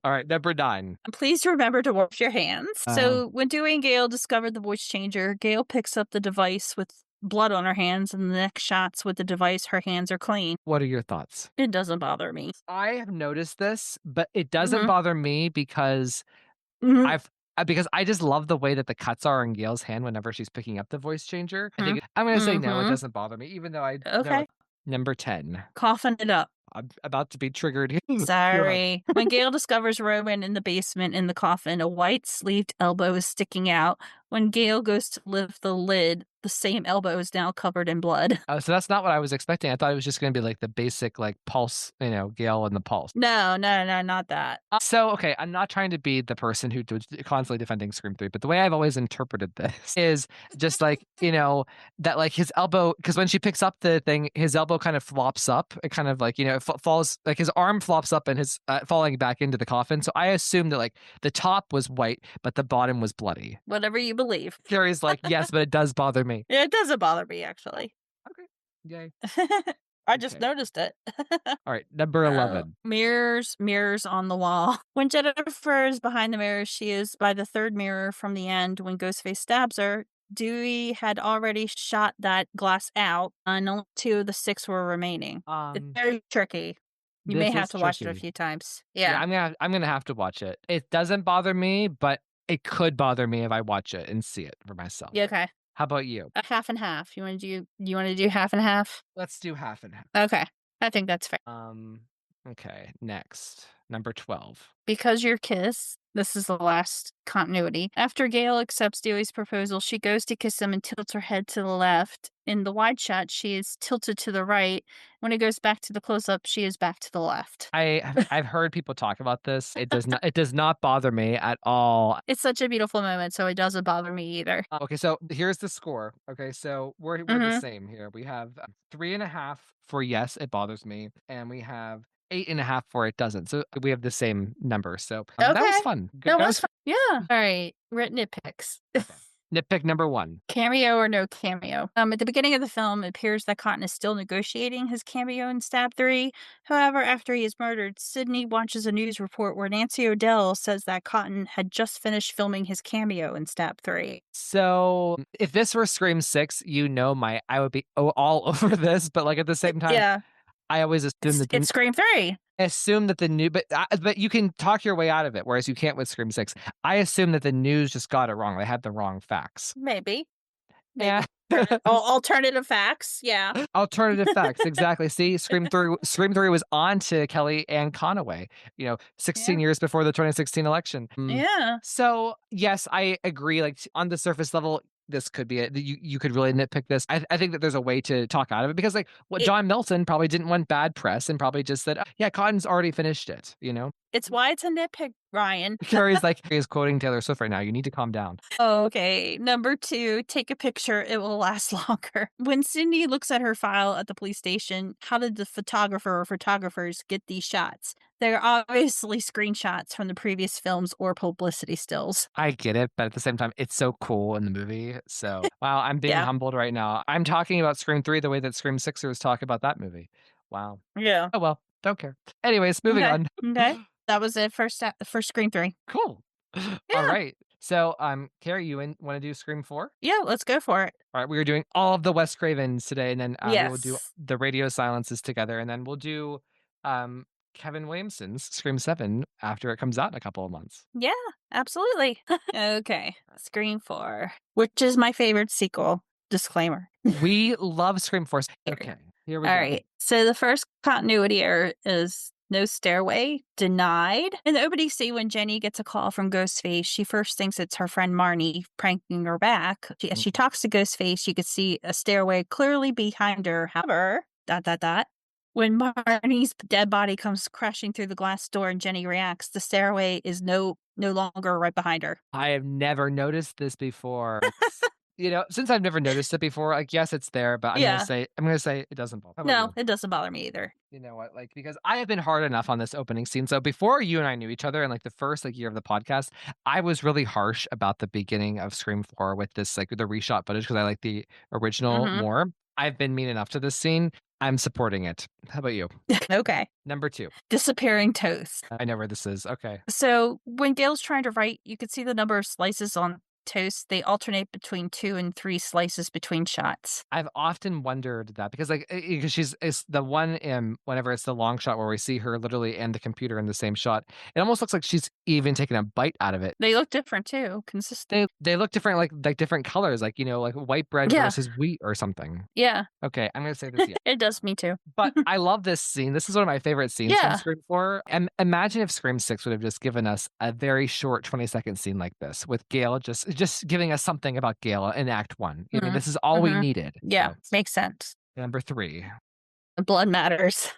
[SPEAKER 4] right, number 9.
[SPEAKER 5] Please remember to wash your hands.
[SPEAKER 4] Uh,
[SPEAKER 5] So, when Dewey and Gale discovered the voice changer, Gale picks up the device with blood on her hands, and the next shots with the device, her hands are clean.
[SPEAKER 4] What are your thoughts?
[SPEAKER 5] It doesn't bother me.
[SPEAKER 4] I have noticed this, but it doesn't
[SPEAKER 5] Mhm.
[SPEAKER 4] bother me because
[SPEAKER 5] Mhm.
[SPEAKER 4] because I just love the way that the cuts are in Gail's hand whenever she's picking up the voice changer.
[SPEAKER 5] Mhm.
[SPEAKER 4] I'm gonna say no, it
[SPEAKER 5] Mhm.
[SPEAKER 4] doesn't bother me, even though I know
[SPEAKER 5] Okay.
[SPEAKER 4] it. Number 10.
[SPEAKER 5] Coughing it up.
[SPEAKER 4] I'm about to be triggered. Go ahead.
[SPEAKER 5] Sorry. When Gale discovers Roman in the basement in the coffin, a white sleeved elbow is sticking out. When Gale goes to lift the lid, the same elbow is now covered in blood.
[SPEAKER 4] Oh, so that's not what I was expecting. I thought it was just gonna be like the basic like pulse, Gale and the pulse.
[SPEAKER 5] No, not that.
[SPEAKER 4] So, okay, I'm not trying to be the person who constantly defending Scream 3, but the way I've always interpreted this is just like, that like his elbow, because when she picks up the thing, his elbow kind of flops up. It kind of like, it falls, like his arm flops up and his falling back into the coffin. So I assume that like the top was white, but the bottom was bloody.
[SPEAKER 5] Whatever you believe.
[SPEAKER 4] Carrie's like, yes, but it does bother me.
[SPEAKER 5] Yeah, it doesn't bother me, actually.
[SPEAKER 4] Okay. Yay.
[SPEAKER 5] I just
[SPEAKER 4] Okay.
[SPEAKER 5] noticed it.
[SPEAKER 4] All right. Number 11.
[SPEAKER 5] Mirrors on the wall. When Jennifer is behind the mirror, she is by the third mirror from the end. When Ghostface stabs her, Dewey had already shot that glass out, and only 2 of the 6 were remaining. It's very tricky. You may
[SPEAKER 4] This
[SPEAKER 5] have
[SPEAKER 4] is
[SPEAKER 5] to watch it a
[SPEAKER 4] tricky.
[SPEAKER 5] few times.
[SPEAKER 4] Yeah,
[SPEAKER 5] Yeah.
[SPEAKER 4] I'm gonna have to watch it. It doesn't bother me, but it could bother me if I watch it and see it for myself.
[SPEAKER 5] Yeah, okay.
[SPEAKER 4] How about you?
[SPEAKER 5] A half and half. You want to do half and half?
[SPEAKER 4] Let's do half and half.
[SPEAKER 5] Okay. I think that's fair.
[SPEAKER 4] Okay, next. Number 12.
[SPEAKER 5] Because your kiss, this is the last continuity. After Gail accepts Dewey's proposal, she goes to kiss him and tilts her head to the left. In the wide shot, she is tilted to the right. When it goes back to the close up, she is back to the left.
[SPEAKER 4] I've heard people talk about this. It does not bother me at all.
[SPEAKER 5] It's such a beautiful moment, so it doesn't bother me either.
[SPEAKER 4] Okay, so here's the score. Okay, so we're the
[SPEAKER 5] Mhm.
[SPEAKER 4] same here. We have 3.5 for yes, it bothers me, and we have 8.5 for it doesn't. So we have the same number. So that was
[SPEAKER 5] Okay.
[SPEAKER 4] fun.
[SPEAKER 5] That was fun. Yeah. All right. Written nitpicks.
[SPEAKER 4] Nitpick number 1.
[SPEAKER 5] Cameo or no cameo? At the beginning of the film, it appears that Cotton is still negotiating his cameo in Stab 3. However, after he is murdered, Sidney watches a news report where Nancy O'Dell says that Cotton had just finished filming his cameo in Stab 3.
[SPEAKER 4] So if this were Scream 6, I would be all over this, but like at the same time,
[SPEAKER 5] Yeah.
[SPEAKER 4] I always assume
[SPEAKER 5] It's Scream 3.
[SPEAKER 4] assume that the new, but you can talk your way out of it, whereas you can't with Scream 6. I assume that the news just got it wrong. They had the wrong facts.
[SPEAKER 5] Maybe.
[SPEAKER 4] Yeah.
[SPEAKER 5] Alternative facts. Yeah.
[SPEAKER 4] Alternative facts, exactly. See, Scream 3 was on to Kelly and Conaway, 16 years before the 2016 election.
[SPEAKER 5] Yeah.
[SPEAKER 4] So, yes, I agree. Like on the surface level, this could be it. You could really nitpick this. I think that there's a way to talk out of it because, like, John Milton probably didn't want bad press and probably just said, yeah, Cotton's already finished it,
[SPEAKER 5] It's why it's a nitpick, Ryan.
[SPEAKER 4] Carrie's quoting Taylor Swift right now. You need to calm down.
[SPEAKER 5] Okay. Number 2, take a picture. It will last longer. When Cindy looks at her file at the police station, how did the photographer or photographers get these shots? They're obviously screenshots from the previous films or publicity stills.
[SPEAKER 4] I get it, but at the same time, it's so cool in the movie. So, wow, I'm being humbled right now. I'm talking about Scream 3 the way that Scream 6ers talk about that movie. Wow.
[SPEAKER 5] Yeah.
[SPEAKER 4] Oh, well. Don't care. Anyways, moving
[SPEAKER 5] Okay.
[SPEAKER 4] on.
[SPEAKER 5] Okay. That was it for Scream 3.
[SPEAKER 4] Cool. All
[SPEAKER 5] Yeah.
[SPEAKER 4] right. So, Carrie, you want to do Scream 4?
[SPEAKER 5] Yeah, let's go for it.
[SPEAKER 4] All right, we are doing all of the Wes Cravens today, and then we will do
[SPEAKER 5] Yes.
[SPEAKER 4] the Radio Silences together, and then we'll do um, Kevin Williamson's Scream 7 after it comes out in a couple of months.
[SPEAKER 5] Yeah, absolutely. Okay. Scream 4, which is my favorite sequel. Disclaimer.
[SPEAKER 4] We love Scream 4. Okay, here we
[SPEAKER 5] All
[SPEAKER 4] go.
[SPEAKER 5] right. So the first continuity error is no stairway denied. In the opening scene, when Jenny gets a call from Ghostface, she first thinks it's her friend Marnie pranking her back. As she talks to Ghostface, you could see a stairway clearly behind her. However, ... When Marnie's dead body comes crashing through the glass door and Jenny reacts, the stairway is no longer right behind her.
[SPEAKER 4] I have never noticed this before. Since I've never noticed it before, like, yes, it's there, but I'm
[SPEAKER 5] Yeah.
[SPEAKER 4] gonna say it doesn't bother. How about
[SPEAKER 5] No,
[SPEAKER 4] you?
[SPEAKER 5] it doesn't bother me either.
[SPEAKER 4] You know what? Like, because I have been hard enough on this opening scene. So before you and I knew each other, and like the first year of the podcast, I was really harsh about the beginning of Scream 4 with this the reshot footage because I like the original
[SPEAKER 5] Mhm.
[SPEAKER 4] more. I've been mean enough to this scene. I'm supporting it. How about you?
[SPEAKER 5] Okay.
[SPEAKER 4] Number 2.
[SPEAKER 5] Disappearing toast.
[SPEAKER 4] I know where this is. Okay.
[SPEAKER 5] So when Gail's trying to write, you can see the number of slices on toast. They alternate between 2 and 3 slices between shots.
[SPEAKER 4] I've often wondered that because because it's the one in whenever it's the long shot where we see her literally and the computer in the same shot. It almost looks like she's even taking a bite out of it.
[SPEAKER 5] They look different too, consistent.
[SPEAKER 4] They look different, like different colors, like like white bread
[SPEAKER 5] Yeah.
[SPEAKER 4] versus wheat or something.
[SPEAKER 5] Yeah,
[SPEAKER 4] Okay, I'm gonna say this yet.
[SPEAKER 5] it does me too.
[SPEAKER 4] But I love this scene. This is one of my favorite scenes from
[SPEAKER 5] Yeah.
[SPEAKER 4] Scream 4. And imagine if Scream 6 would have just given us a very short 20-second scene like this with Gail just giving us something about Gail in Act 1. I mean,
[SPEAKER 5] Mhm.
[SPEAKER 4] this is all we
[SPEAKER 5] Mhm.
[SPEAKER 4] needed.
[SPEAKER 5] Yeah,
[SPEAKER 4] So,
[SPEAKER 5] makes sense.
[SPEAKER 4] number 3.
[SPEAKER 5] Blood matters.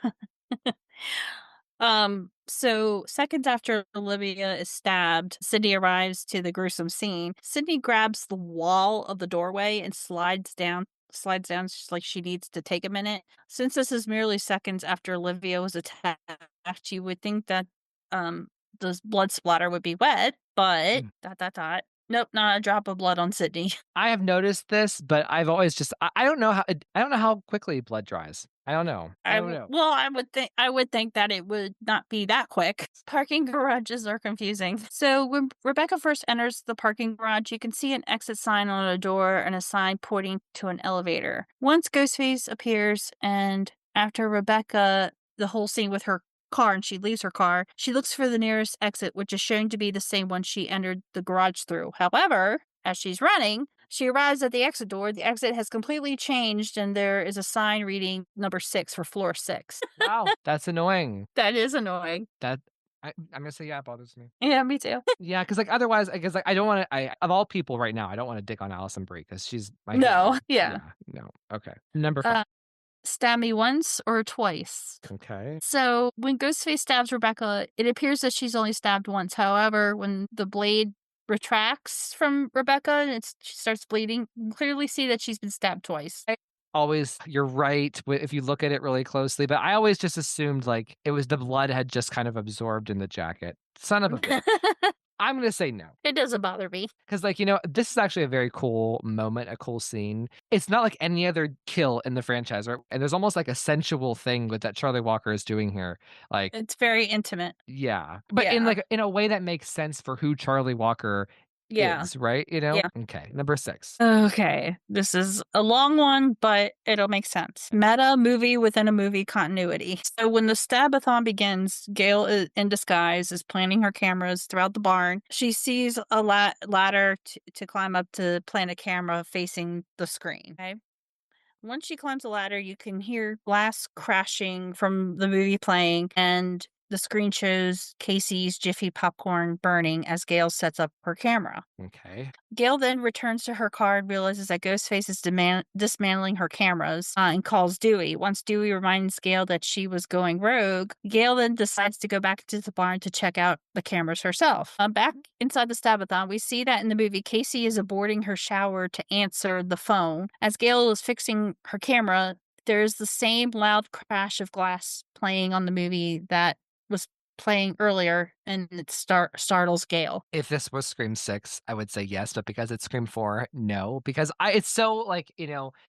[SPEAKER 5] So seconds after Olivia is stabbed, Sydney arrives to the gruesome scene. Sydney grabs the wall of the doorway and slides down just like she needs to take a minute. Since this is merely seconds after Olivia was attacked, you would think that the blood splatter would be wet, but ... Nope, not a drop of blood on Sydney.
[SPEAKER 4] I have noticed this, but I've always just I don't know how quickly blood dries. I don't know. I don't know.
[SPEAKER 5] Well, I would think that it would not be that quick. Parking garages are confusing. So when Rebecca first enters the parking garage, you can see an exit sign on a door and a sign pointing to an elevator. Once Ghostface appears, and after Rebecca, the whole scene with her car and she leaves her car, she looks for the nearest exit, which is shown to be the same one she entered the garage through. However, as she's running, she arrives at the exit door. The exit has completely changed, and there is a sign reading number 6 for floor 6.
[SPEAKER 4] Wow, that's annoying.
[SPEAKER 5] That is annoying.
[SPEAKER 4] I'm gonna say, yeah, it bothers me.
[SPEAKER 5] Yeah, me too.
[SPEAKER 4] Yeah, because otherwise, because I don't want to. I Of all people right now, I don't want to dig on Alison Brie because she's my
[SPEAKER 5] No,
[SPEAKER 4] hero.
[SPEAKER 5] yeah.
[SPEAKER 4] No. Okay, number 5.
[SPEAKER 5] Stab me once or twice.
[SPEAKER 4] Okay,
[SPEAKER 5] So when Ghostface stabs Rebecca, it appears that she's only stabbed once. However, when the blade retracts from Rebecca and she starts bleeding, you can clearly see that she's been stabbed twice.
[SPEAKER 4] always you're right if you look at it really closely, but I always just assumed like it was the blood had just kind of absorbed in the jacket. Son of a bitch. I'm gonna say no.
[SPEAKER 5] It doesn't bother me.
[SPEAKER 4] Because, this is actually a very cool moment, a cool scene. It's not like any other kill in the franchise, right? And there's almost like a sensual thing with that Charlie Walker is doing here. Like,
[SPEAKER 5] It's very intimate.
[SPEAKER 4] yeah. But
[SPEAKER 5] Yeah.
[SPEAKER 4] in a way that makes sense for who Charlie Walker
[SPEAKER 5] Yeah.
[SPEAKER 4] is, right?
[SPEAKER 5] Yeah.
[SPEAKER 4] Okay. Number 6.
[SPEAKER 5] Okay, this is a long one, but it'll make sense. Meta movie within a movie continuity. So when the Stabathon begins, Gail in disguise is planting her cameras throughout the barn. She sees a ladder to climb up to plant a camera facing the screen. Okay. Once she climbs the ladder, you can hear glass crashing from the movie playing, and the screen shows Casey's Jiffy popcorn burning as Gail sets up her camera.
[SPEAKER 4] Okay.
[SPEAKER 5] Gail then returns to her car and realizes that Ghostface is dismantling her cameras and calls Dewey. Once Dewey reminds Gail that she was going rogue, Gail then decides to go back to the barn to check out the cameras herself. Back inside the Stabathon, we see that in the movie, Casey is aborting her shower to answer the phone. As Gail is fixing her camera, there's the same loud crash of glass playing on the movie that was playing earlier and it startles Gale.
[SPEAKER 4] If this was Scream 6, I would say yes, but because it's Scream 4, no. Because it's so like,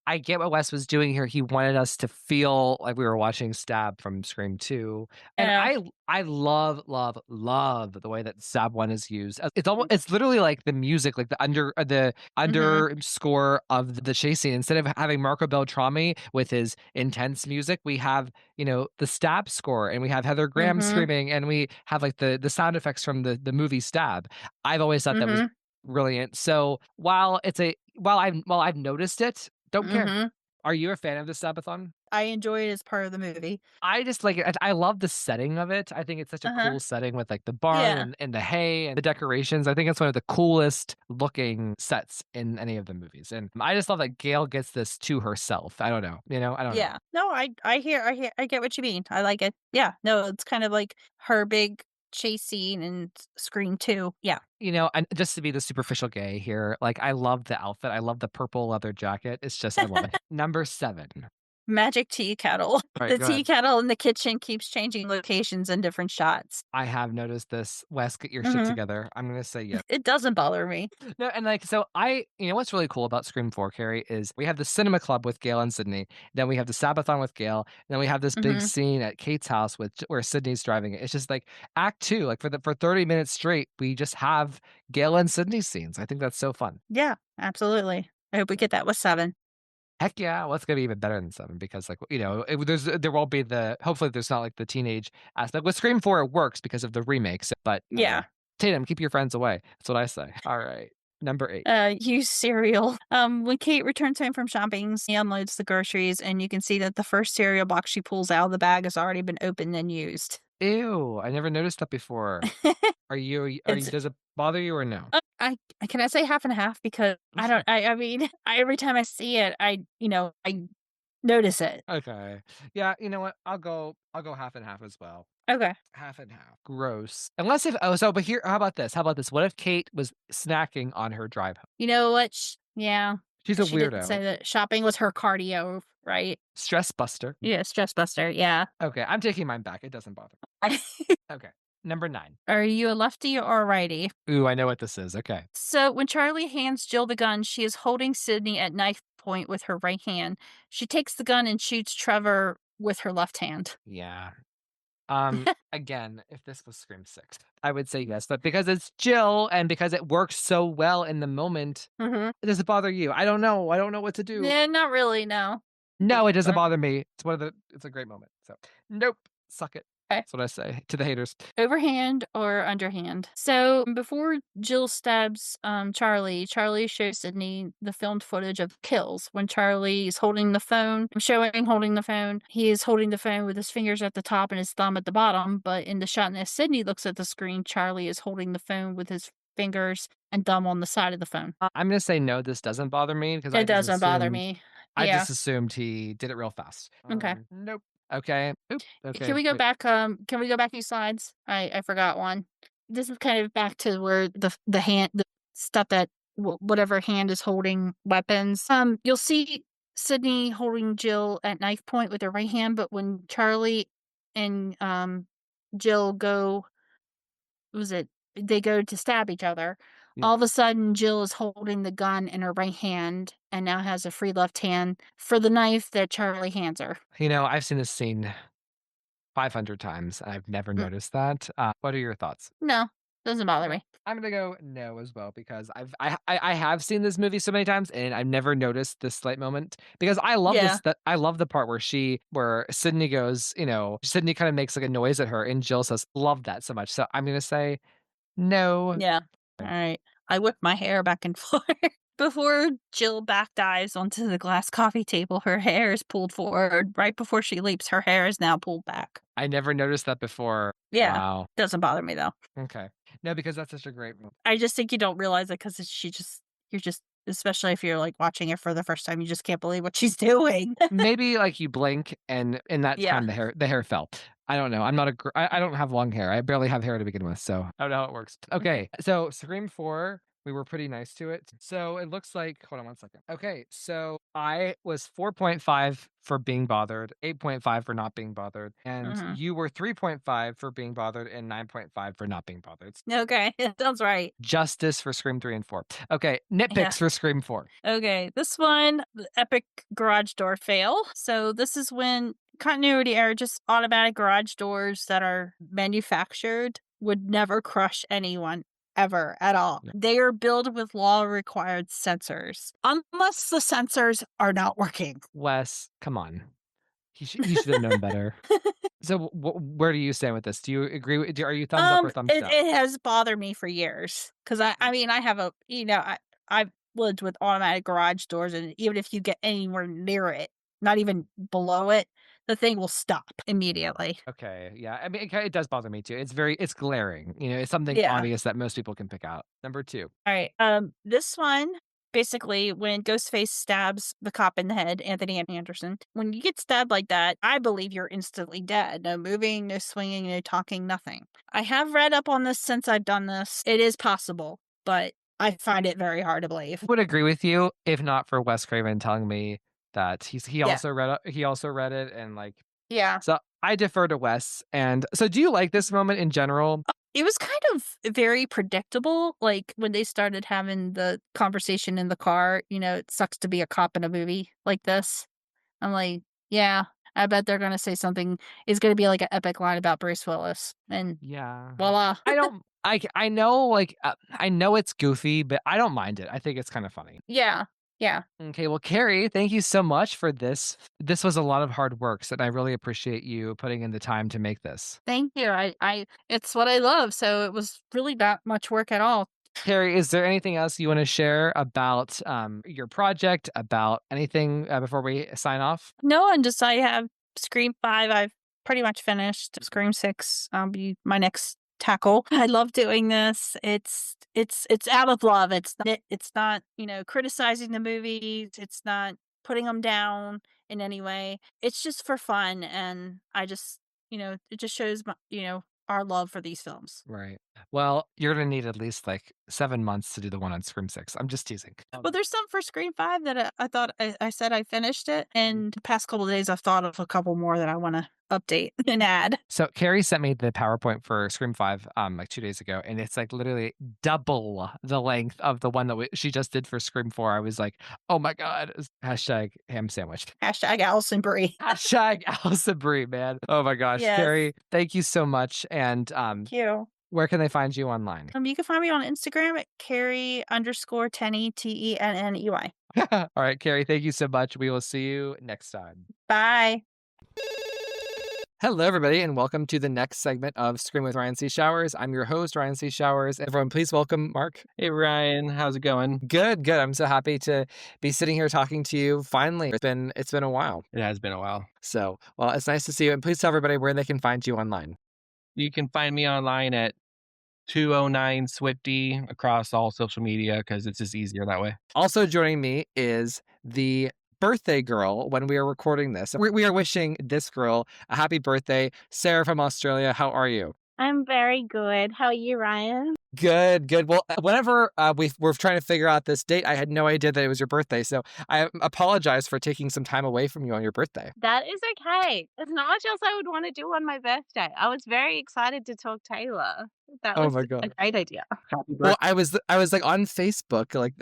[SPEAKER 4] I get what Wes was doing here. He wanted us to feel like we were watching Stab from Scream 2. And
[SPEAKER 5] Yeah.
[SPEAKER 4] I love, love, love the way that Stab 1 is used. It's literally like the music, like the underscore of the chase scene. Instead of having Marco Beltrami with his intense music, we have, the Stab score, and we have Heather Graham
[SPEAKER 5] Mhm.
[SPEAKER 4] screaming, and we have like the sound effects from the movie Stab. I've always thought that was
[SPEAKER 5] Mhm.
[SPEAKER 4] brilliant. So while I've noticed it, don't care.
[SPEAKER 5] Mhm.
[SPEAKER 4] Are you a fan of the Stabathon?
[SPEAKER 5] I enjoy it as part of the movie.
[SPEAKER 4] I just like it. I love the setting of it. I think it's such a
[SPEAKER 5] Uh-huh.
[SPEAKER 4] cool setting with like the barn
[SPEAKER 5] Yeah.
[SPEAKER 4] and the hay and the decorations. I think it's one of the coolest looking sets in any of the movies. And I just love that Gail gets this to herself. I don't know. I don't know.
[SPEAKER 5] Yeah. No, I get what you mean. I like it. Yeah. No, it's kind of like her big chase scene in Scream 2. Yeah.
[SPEAKER 4] And just to be the superficial gay here, like I love the outfit. I love the purple leather jacket. It's just I love it. Number 7.
[SPEAKER 5] Magic tea kettle.
[SPEAKER 4] All right,
[SPEAKER 5] The
[SPEAKER 4] go
[SPEAKER 5] tea
[SPEAKER 4] ahead.
[SPEAKER 5] kettle in the kitchen keeps changing locations and different shots.
[SPEAKER 4] I have noticed this. Wes, get your shit
[SPEAKER 5] Mhm.
[SPEAKER 4] together. I'm gonna say yes.
[SPEAKER 5] It doesn't bother me.
[SPEAKER 4] No, and like so what's really cool about Scream 4, Carrie, is we have the cinema club with Gail and Sydney. Then we have the Sabathon with Gail. Then we have this big
[SPEAKER 5] Mhm.
[SPEAKER 4] scene at Kate's house where Sydney's driving it. It's just like act two, like for 30 minutes straight, we just have Gail and Sydney scenes. I think that's so fun.
[SPEAKER 5] Yeah, absolutely. I hope we get that with 7.
[SPEAKER 4] Heck yeah. Well, it's gonna be even better than 7 because like, there won't be hopefully there's not like the teenage aspect. With Scream 4 it works because of the remakes, but
[SPEAKER 5] Yeah.
[SPEAKER 4] Tatum, keep your friends away. That's what I say. All right. Number 8.
[SPEAKER 5] Use cereal. When Kate returns home from shopping, she unloads the groceries, and you can see that the first cereal box she pulls out of the bag has already been opened and used.
[SPEAKER 4] Ew, I never noticed that before.
[SPEAKER 5] It's
[SPEAKER 4] Does it bother you or no?
[SPEAKER 5] I can I say half and half because I don't I mean, every time I see it, I notice it.
[SPEAKER 4] Okay. Yeah, you know what? I'll go half and half as well.
[SPEAKER 5] Okay.
[SPEAKER 4] Half and half. Gross. Unless if oh so but here how about this? How about this? What if Kate was snacking on her drive home?
[SPEAKER 5] You know what? Yeah.
[SPEAKER 4] She's a
[SPEAKER 5] She didn't
[SPEAKER 4] weirdo.
[SPEAKER 5] say that shopping was her cardio, right?
[SPEAKER 4] Stress buster.
[SPEAKER 5] Yeah, stress buster, yeah.
[SPEAKER 4] Okay, I'm taking mine back. It doesn't bother me. Okay. Number 9.
[SPEAKER 5] Are you a lefty or a righty?
[SPEAKER 4] Ooh, I know what this is. Okay.
[SPEAKER 5] So when Charlie hands Jill the gun, she is holding Sydney at knife point with her right hand. She takes the gun and shoots Trevor with her left hand.
[SPEAKER 4] Yeah. Again, if this was Scream 6, I would say yes, but because it's Jill and because it works so well in the moment,
[SPEAKER 5] Mhm.
[SPEAKER 4] does it bother you? I don't know. I don't know what to do.
[SPEAKER 5] Yeah, not really, no.
[SPEAKER 4] No, it doesn't
[SPEAKER 5] Or
[SPEAKER 4] bother me. It's a great moment. So, nope. Suck it.
[SPEAKER 5] okay.
[SPEAKER 4] That's what I say to the haters.
[SPEAKER 5] Overhand or underhand. So before Jill stabs Charlie, Charlie shows Sydney the filmed footage of kills. When Charlie is holding the phone, holding the phone, he is holding the phone with his fingers at the top and his thumb at the bottom. But in the shot as Sydney looks at the screen, Charlie is holding the phone with his fingers and thumb on the side of the phone.
[SPEAKER 4] I'm gonna say no, this doesn't bother me because
[SPEAKER 5] It doesn't bother me.
[SPEAKER 4] I
[SPEAKER 5] Yeah.
[SPEAKER 4] just assumed he did it real fast.
[SPEAKER 5] Okay.
[SPEAKER 4] Nope. Okay. Oop.
[SPEAKER 5] Can
[SPEAKER 4] Okay.
[SPEAKER 5] we go
[SPEAKER 4] Wait.
[SPEAKER 5] back? Can we go back a few slides? I forgot one. This is kind of back to where the stuff that whatever hand is holding weapons. You'll see Sydney holding Jill at knife point with her right hand, but when Charlie and Jill go, was it? They go to stab each other.
[SPEAKER 4] Yeah.
[SPEAKER 5] All of a sudden, Jill is holding the gun in her right hand and now has a free left hand for the knife that Charlie hands her.
[SPEAKER 4] I've seen this scene 500 times and I've never
[SPEAKER 5] Mm,
[SPEAKER 4] noticed that. What are your thoughts?
[SPEAKER 5] no, doesn't bother me.
[SPEAKER 4] I'm gonna go no as well because I have seen this movie so many times and I've never noticed this slight moment because I love
[SPEAKER 5] Yeah.
[SPEAKER 4] I love the part where Sydney goes, Sydney kind of makes like a noise at her and Jill says, love that so much. So I'm gonna say no.
[SPEAKER 5] Yeah. Alright. I whip my hair back and forth. Before Jill back dives onto the glass coffee table, her hair is pulled forward. Right before she leaps, her hair is now pulled back.
[SPEAKER 4] I never noticed that before.
[SPEAKER 5] Yeah.
[SPEAKER 4] Wow.
[SPEAKER 5] Doesn't bother me though.
[SPEAKER 4] Okay. No, because that's such a great moment.
[SPEAKER 5] I just think you don't realize it because you're just, especially if you're like watching it for the first time, you just can't believe what she's doing.
[SPEAKER 4] Maybe like you blink and in that
[SPEAKER 5] Yeah.
[SPEAKER 4] time the hair fell. I don't know. I'm not I don't have long hair. I barely have hair to begin with, so I don't know how it works. Okay, so Scream 4 We were pretty nice to it. So it looks like, hold on one second. Okay, so I was 4.5 for being bothered, 8.5 for not being bothered, and
[SPEAKER 5] Mhm.
[SPEAKER 4] you were 3.5 for being bothered and 9.5 for not being bothered.
[SPEAKER 5] Okay, sounds right.
[SPEAKER 4] Justice for Scream 3 and 4. Okay,
[SPEAKER 5] Yeah.
[SPEAKER 4] nitpicks for Scream 4.
[SPEAKER 5] Okay, this one, the epic garage door fail. So this is when continuity error, just automatic garage doors that are manufactured would never crush anyone ever at all.
[SPEAKER 4] No.
[SPEAKER 5] They are built with law required sensors. Unless the sensors are not working.
[SPEAKER 4] Wes, come on. He should have known better. So where do you stand with this? Do you agree? Are you thumbs up or thumbs
[SPEAKER 5] it,
[SPEAKER 4] down?
[SPEAKER 5] it has bothered me for years because I mean I have a I've lived with automatic garage doors, and even if you get anywhere near it, not even below it, the thing will stop immediately.
[SPEAKER 4] Okay, yeah. I mean, it does bother me too. It's glaring. It's something
[SPEAKER 5] Yeah.
[SPEAKER 4] obvious that most people can pick out. Number 2.
[SPEAKER 5] All right. This one, basically, when Ghostface stabs the cop in the head, Anthony Anderson, when you get stabbed like that, I believe you're instantly dead. No moving, no swinging, no talking, nothing. I have read up on this since I've done this. It is possible, but I find it very hard to believe.
[SPEAKER 4] I would agree with you if not for Wes Craven telling me that he
[SPEAKER 5] Yeah.
[SPEAKER 4] also read it, and like,
[SPEAKER 5] Yeah.
[SPEAKER 4] so I defer to Wes. And so do you like this moment in general?
[SPEAKER 5] It was kind of very predictable. Like when they started having the conversation in the car, it sucks to be a cop in a movie like this. I'm like, yeah, I bet they're going to say something. It's going to be like an epic line about Bruce Willis. And
[SPEAKER 4] Yeah.
[SPEAKER 5] voila.
[SPEAKER 4] I know, like, I know it's goofy, but I don't mind it. I think it's kind of funny.
[SPEAKER 5] Yeah. Yeah.
[SPEAKER 4] Okay, well, Carrie, thank you so much for this. This was a lot of hard work, and I really appreciate you putting in the time to make this.
[SPEAKER 5] Thank you. It's what I love. So it was really not much work at all.
[SPEAKER 4] Carrie, is there anything else you want to share about your project, about anything before we sign off?
[SPEAKER 5] No, and just I have Scream 5. I've pretty much finished. Scream 6 will be my next tackle. I love doing this. It's out of love. It's not, criticizing the movies. It's not putting them down in any way. It's just for fun, and I just, it just shows our love for these films.
[SPEAKER 4] Right. Well, you're gonna need at least like 7 months to do the one on Scream 6. I'm just teasing.
[SPEAKER 5] Well, there's some for Scream 5 that I thought I said I finished it, and the past couple of days I've thought of a couple more that I want to update and add.
[SPEAKER 4] So Carrie sent me the PowerPoint for Scream 5 like 2 days ago, and it's like literally double the length of the one that she just did for Scream 4. I was like, oh my God. Hashtag ham sandwiched.
[SPEAKER 5] Hashtag Allison Brie.
[SPEAKER 4] Hashtag Allison Brie, man. Oh my gosh.
[SPEAKER 5] Yes.
[SPEAKER 4] Carrie, thank you so much. And
[SPEAKER 5] Thank you.
[SPEAKER 4] where can they find you online?
[SPEAKER 5] You can find me on Instagram at Carrie_Tenney, Tenney.
[SPEAKER 4] All right, Carrie, thank you so much. We will see you next time.
[SPEAKER 5] Bye.
[SPEAKER 4] Hello, everybody, and welcome to the next segment of Scream with Ryan C. Showers. I'm your host, Ryan C. Showers. Everyone, please welcome Mark.
[SPEAKER 1] Hey, Ryan. How's it going?
[SPEAKER 4] Good, good. I'm so happy to be sitting here talking to you. Finally, it's been a while.
[SPEAKER 1] It has been a while.
[SPEAKER 4] So, well, it's nice to see you. And please tell everybody where they can find you online.
[SPEAKER 1] You can find me online at 209 Swifty across all social media because it's just easier that way.
[SPEAKER 4] Also joining me is the birthday girl when we are recording this. We are wishing this girl a happy birthday. Sarah from Australia, how are you?
[SPEAKER 6] I'm very good. How are you, Ryan?
[SPEAKER 4] Good, good. Well, whenever we're trying to figure out this date, I had no idea that it was your birthday. So I apologize for taking some time away from you on your birthday.
[SPEAKER 6] That is okay. There's not much else I would want to do on my birthday. I was very excited to talk Taylor. That
[SPEAKER 4] Oh
[SPEAKER 6] was
[SPEAKER 4] my
[SPEAKER 6] a
[SPEAKER 4] God.
[SPEAKER 6] great idea.
[SPEAKER 1] Happy
[SPEAKER 4] Well,
[SPEAKER 1] birthday.
[SPEAKER 4] I was like on Facebook like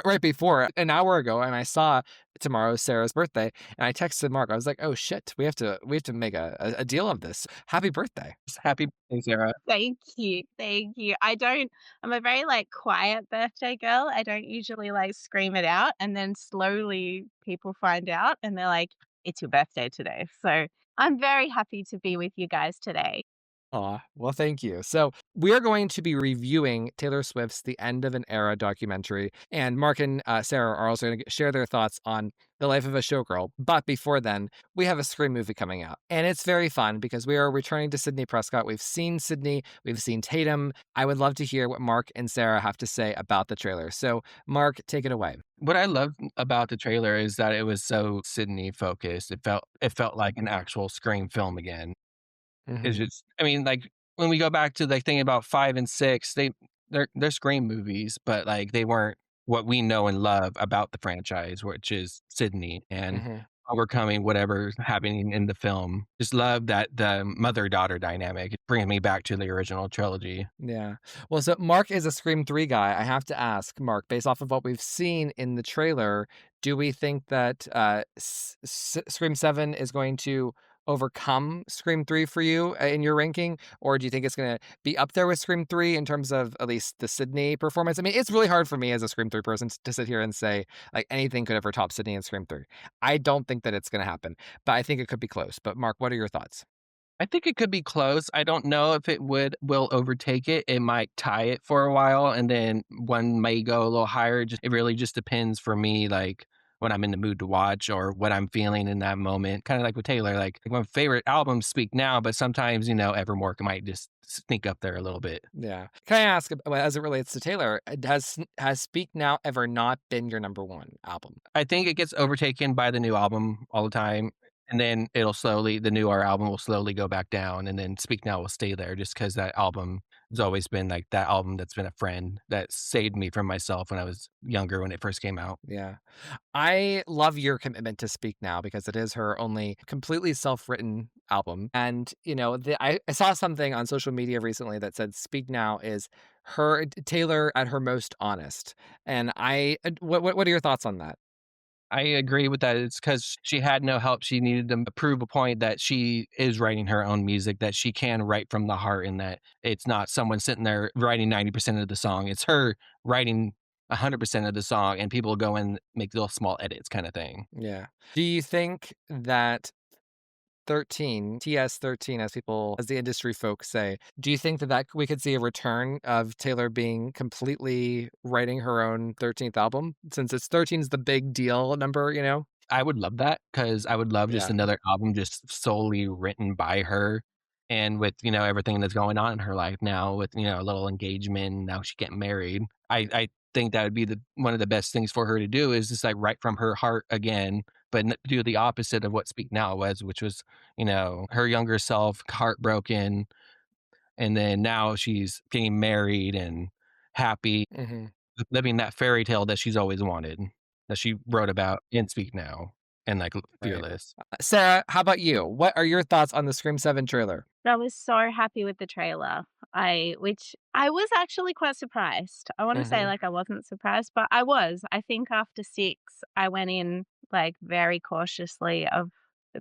[SPEAKER 4] right before an hour ago, and I saw tomorrow's Sarah's birthday, and I texted Mark. I was like, "Oh shit, we have to make a deal of this. Happy birthday!"
[SPEAKER 1] Happy birthday, Sarah.
[SPEAKER 6] Thank you. Thank you. I'm a very quiet birthday girl. I don't usually scream it out, and then slowly people find out and they're like, it's your birthday today. So I'm very happy to be with you guys today.
[SPEAKER 4] Aw, well, thank you. So we are going to be reviewing Taylor Swift's The End of an Era documentary, and Mark and Sarah are also going to share their thoughts on the life of a showgirl. But before then, we have a Scream movie coming out, and it's very fun because we are returning to Sidney Prescott. We've seen Sidney, we've seen Tatum. I would love to hear what Mark and Sarah have to say about the trailer. So Mark, take it away.
[SPEAKER 1] What I loved about the trailer is that it was so Sydney focused. It felt like an actual Scream film again.
[SPEAKER 4] Mhm.
[SPEAKER 1] It's just, I mean, when we go back to thinking about 5 and 6, they're Scream movies, but, like, they weren't what we know and love about the franchise, which is Sydney and
[SPEAKER 4] Hmm.
[SPEAKER 1] overcoming whatever's happening in the film. Just love that the mother-daughter dynamic, bringing me back to the original trilogy.
[SPEAKER 4] Yeah. Well, so Mark is a Scream 3 guy. I have to ask, Mark, based off of what we've seen in the trailer, do we think that Scream 7 is going to overcome Scream 3 for you in your ranking? Or do you think it's going to be up there with Scream 3 in terms of at least the Sydney performance? I mean, it's really hard for me as a Scream 3 person to sit here and say, like, anything could ever top Sydney in Scream 3. I don't think that it's going to happen, but I think it could be close. But Mark, what are your thoughts?
[SPEAKER 1] I think it could be close. I don't know if it will overtake it. It might tie it for a while, and then one may go a little higher. Just it really just depends for me, like when I'm in the mood to watch or what I'm feeling in that moment. Kind of like with Taylor, like my favorite albums Speak Now, but sometimes Evermore might just sneak up there a little bit.
[SPEAKER 4] Yeah. Can I ask, as it relates to Taylor, has Speak Now ever not been your number one album?
[SPEAKER 1] I think it gets overtaken by the new album all the time. And then the newer album will slowly go back down. And then Speak Now will stay there just because that album has always been like that album that's been a friend that saved me from myself when I was younger when it first came out.
[SPEAKER 4] Yeah. I love your commitment to Speak Now because it is her only completely self-written album. And, I saw something on social media recently that said Speak Now is Taylor at her most honest. And what are your thoughts on that?
[SPEAKER 1] I agree with that. It's because she had no help. She needed to prove a point that she is writing her own music, that she can write from the heart, and that it's not someone sitting there writing 90% of the song. It's her writing 100% of the song, and people go and make little small edits kind of thing.
[SPEAKER 4] Yeah. Do you think that 13, TS13, as the industry folks say, do you think that we could see a return of Taylor being completely writing her own 13th album since 13 is the big deal number?
[SPEAKER 1] I would love that because I would love just
[SPEAKER 4] Yeah.
[SPEAKER 1] another album just solely written by her. And with, everything that's going on in her life now with, a little engagement, now she's getting married. I think that would be one of the best things for her to do is just like write from her heart again, but do the opposite of what Speak Now was, which was, her younger self heartbroken. And then now she's getting married and happy,
[SPEAKER 4] Hmm.
[SPEAKER 1] living that fairy tale that she's always wanted, that she wrote about in Speak Now and like
[SPEAKER 4] Right.
[SPEAKER 1] Fearless.
[SPEAKER 4] Sarah, how about you? What are your thoughts on the Scream 7 trailer?
[SPEAKER 6] I was so happy with the trailer. Which I was actually quite surprised. I want to say
[SPEAKER 4] Hmm.
[SPEAKER 6] like I wasn't surprised, but I was. I think after 6, I went in like very cautiously of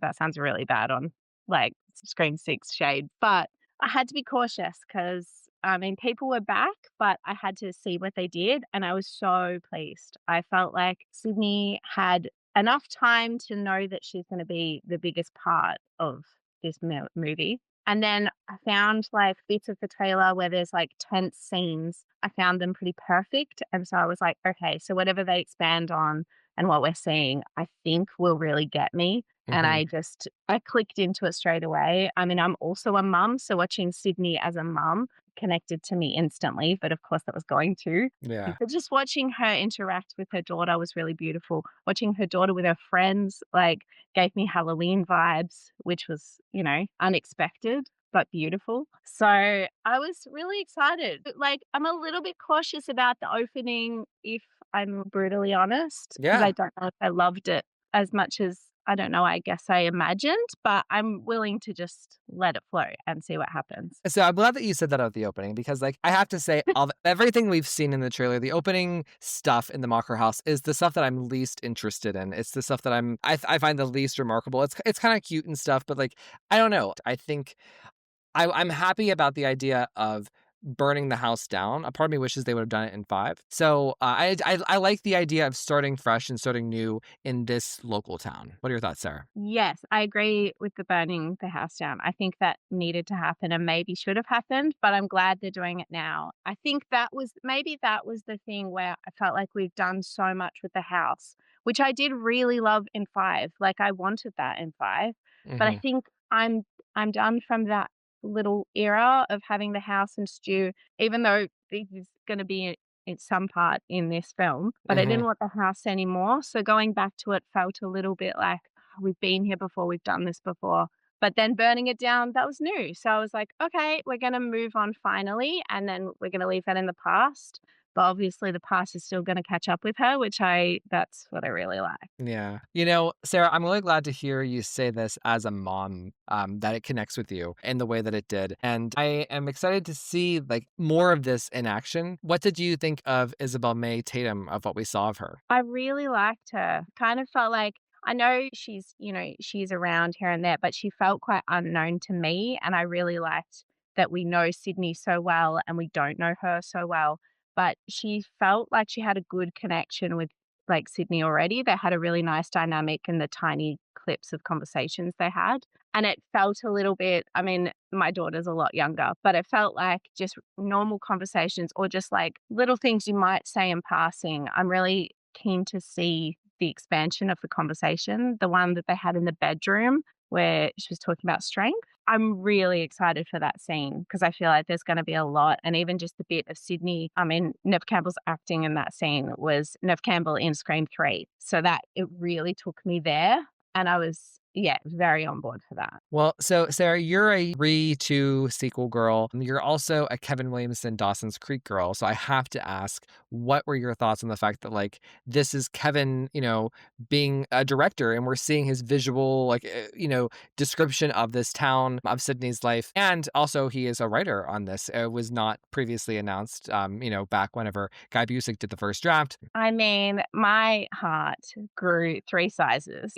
[SPEAKER 6] that sounds really bad on like Scream 6 shade, but I had to be cautious because I mean people were back, but I had to see what they did and I was so pleased. I felt like Sydney had enough time to know that she's going to be the biggest part of this movie. And then I found like bits of the trailer where there's like tense scenes. I found them pretty perfect. And so I was like, okay, so whatever they expand on and what we're seeing, I think will really get me. And
[SPEAKER 4] Hmm.
[SPEAKER 6] I clicked into it straight away. I mean, I'm also a mum. So watching Sydney as a mum connected to me instantly. But of course, that was going to.
[SPEAKER 4] Yeah.
[SPEAKER 6] But just watching her interact with her daughter was really beautiful. Watching her daughter with her friends, like, gave me Halloween vibes, which was, unexpected but beautiful. So I was really excited. But, like, I'm a little bit cautious about the opening, if I'm brutally honest, because
[SPEAKER 4] Yeah.
[SPEAKER 6] I don't know if I loved it as much as I don't know, I guess I imagined, but I'm willing to just let it flow and see what happens.
[SPEAKER 4] So I'm glad that you said that at the opening because, like, I have to say, everything we've seen in the trailer, the opening stuff in the Mocker House is the stuff that I'm least interested in. It's the stuff that I find the least remarkable. It's kind of cute and stuff, but like, I don't know. I think I'm happy about the idea of burning the house down. A part of me wishes they would have done it in 5. So I like the idea of starting fresh and starting new in this local town. What are your thoughts, Sarah?
[SPEAKER 6] Yes, I agree with the burning the house down. I think that needed to happen and maybe should have happened, but I'm glad they're doing it now. I think that was the thing where I felt like we've done so much with the house, which I did really love in 5. Like I wanted that in 5, but I
[SPEAKER 4] Hmm.
[SPEAKER 6] think I'm done from that little era of having the house and stew, even though this is going to be in some part in this film, but I
[SPEAKER 4] Hmm.
[SPEAKER 6] didn't want the house anymore. So going back to it felt a little bit like, "Oh, we've been here before, we've done this before. But then burning it down, that was new. So I was like, okay, we're going to move on finally. And then we're going to leave that in the past. But obviously, the past is still going to catch up with her, that's what I really like.
[SPEAKER 4] Yeah. Sarah, I'm really glad to hear you say this as a mom, that it connects with you in the way that it did. And I am excited to see like more of this in action. What did you think of Isabel May Tatum, of what we saw of her?
[SPEAKER 6] I really liked her. Kind of felt like I know she's around here and there, but she felt quite unknown to me. And I really liked that we know Sydney so well and we don't know her so well. But she felt like she had a good connection with like Sydney already. They had a really nice dynamic in the tiny clips of conversations they had. And it felt a little bit, I mean, my daughter's a lot younger, but it felt like just normal conversations or just like little things you might say in passing. I'm really keen to see the expansion of the conversation, the one that they had in the bedroom where she was talking about strength. I'm really excited for that scene because I feel like there's going to be a lot. And even just the bit of Sydney, I mean, Nev Campbell's acting in that scene was Nev Campbell in Scream 3. So that it really took me there. And I was, yeah, very on board for that.
[SPEAKER 4] Well, so Sarah, you're a 3-2 sequel girl. You're also a Kevin Williamson Dawson's Creek girl. So I have to ask, what were your thoughts on the fact that like this is Kevin, being a director and we're seeing his visual, description of this town, of Sydney's life. And also he is a writer on this. It was not previously announced, back whenever Guy Busick did the first draft.
[SPEAKER 6] I mean, my heart grew 3 sizes.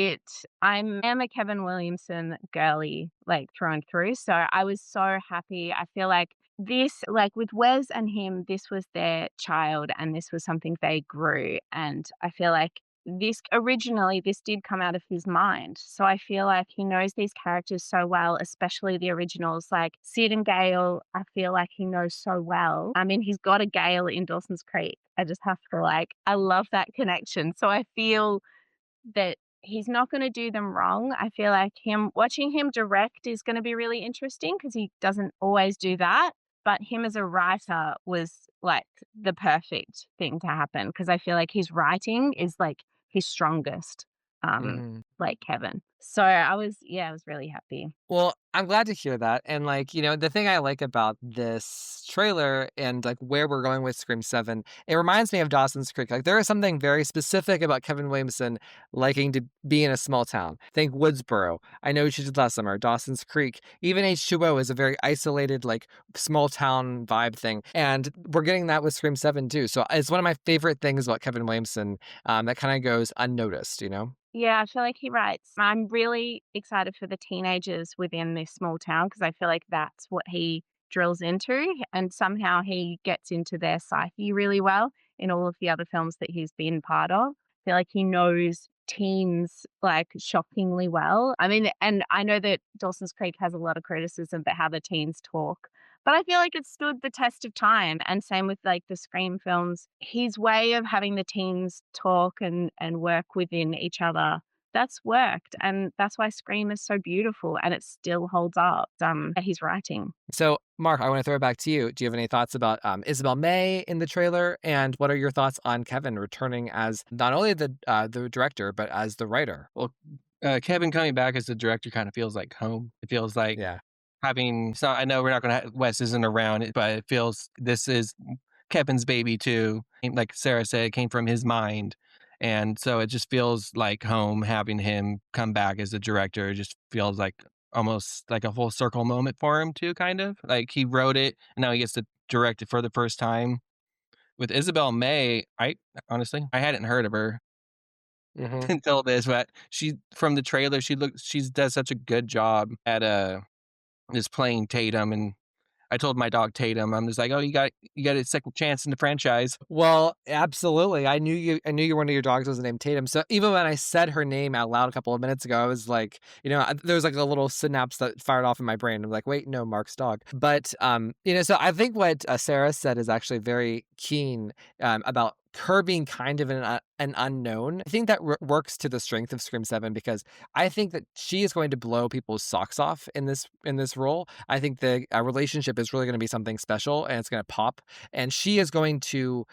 [SPEAKER 6] I am a Kevin Williamson girly, like through and through. So I was so happy. I feel like this, like with Wes and him, this was their child and this was something they grew. And I feel like this did come out of his mind. So I feel like he knows these characters so well, especially the originals, like Sid and Gale. I feel like he knows so well. I mean, he's got a Gale in Dawson's Creek. I just have to I love that connection. So I feel that he's not going to do them wrong. I feel like watching him direct is going to be really interesting because he doesn't always do that. But him as a writer was like the perfect thing to happen because I feel like his writing is like his strongest,
[SPEAKER 4] Mhm.
[SPEAKER 6] like Kevin. So I was really happy.
[SPEAKER 4] Well, I'm glad to hear that. And the thing I like about this trailer and like where we're going with Scream 7, it reminds me of Dawson's Creek. Like there is something very specific about Kevin Williamson liking to be in a small town. Think Woodsboro. I Know What You Did Last Summer, Dawson's Creek. Even H2O is a very isolated, like small town vibe thing. And we're getting that with Scream 7 too. So it's one of my favorite things about Kevin Williamson, that kind of goes unnoticed.
[SPEAKER 6] Yeah, I feel like he writes. I'm really excited for the teenagers within this small town because I feel like that's what he drills into, and somehow he gets into their psyche really well in all of the other films that he's been part of. I feel like he knows teens like shockingly well. I mean, and I know that Dawson's Creek has a lot of criticism about how the teens talk, but I feel like it stood the test of time. And same with like the Scream films. His way of having the teens talk and work within each other, that's worked. And that's why Scream is so beautiful and it still holds up. His writing.
[SPEAKER 4] So, Mark, I want to throw it back to you. Do you have any thoughts about Isabel May in the trailer? And what are your thoughts on Kevin returning as not only the director, but as the writer?
[SPEAKER 1] Well, Kevin coming back as the director kind of feels like home. It feels like
[SPEAKER 4] Yeah.
[SPEAKER 1] so I know we're not going to, Wes isn't around, but it feels this is Kevin's baby too. Like Sarah said, it came from his mind. And so it just feels like home having him come back as the director. It just feels like almost like a full circle moment for him too, kind of. Like he wrote it and now he gets to direct it for the first time. With Isabel May, I honestly I hadn't heard of her
[SPEAKER 4] Hmm.
[SPEAKER 1] until this, but she from the trailer, she does such a good job at just playing Tatum, and I told my dog Tatum, I'm just like, "Oh, you got a second chance in the franchise."
[SPEAKER 4] Well, absolutely. I knew one of your dogs was named Tatum. So even when I said her name out loud a couple of minutes ago, I was like, there was like a little synapse that fired off in my brain. I'm like, wait, no, Mark's dog. But so I think what Sarah said is actually very keen, about her being kind of an unknown, I think that works to the strength of Scream 7 because I think that she is going to blow people's socks off in this role. I think the relationship is really going to be something special and it's going to pop. And she is going to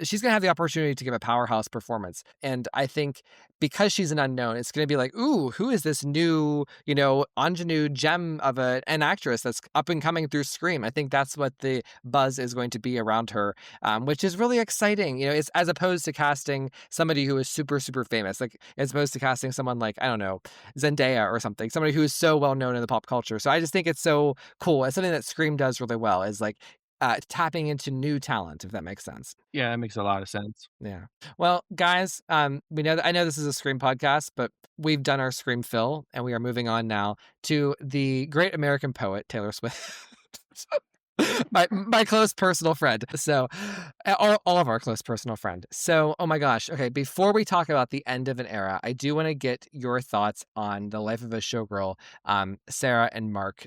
[SPEAKER 4] she's going to have the opportunity to give a powerhouse performance. And I think because she's an unknown, it's going to be like, ooh, who is this new, ingenue gem of an actress that's up and coming through Scream? I think that's what the buzz is going to be around her, which is really exciting. It's as opposed to casting somebody who is super, super famous, like as opposed to casting someone like, I don't know, Zendaya or something, somebody who is so well known in the pop culture. So I just think it's so cool. It's something that Scream does really well is like tapping into new talent, if that makes sense.
[SPEAKER 1] Yeah, that makes a lot of sense.
[SPEAKER 4] Yeah. Well, guys, I know this is a Scream podcast, but we've done our Scream fill and we are moving on now to the great American poet, Taylor Swift. my close personal friend. So all of our close personal friend. So, oh my gosh. Okay. Before we talk about the end of an era, I do want to get your thoughts on the life of a showgirl, Sarah and Mark,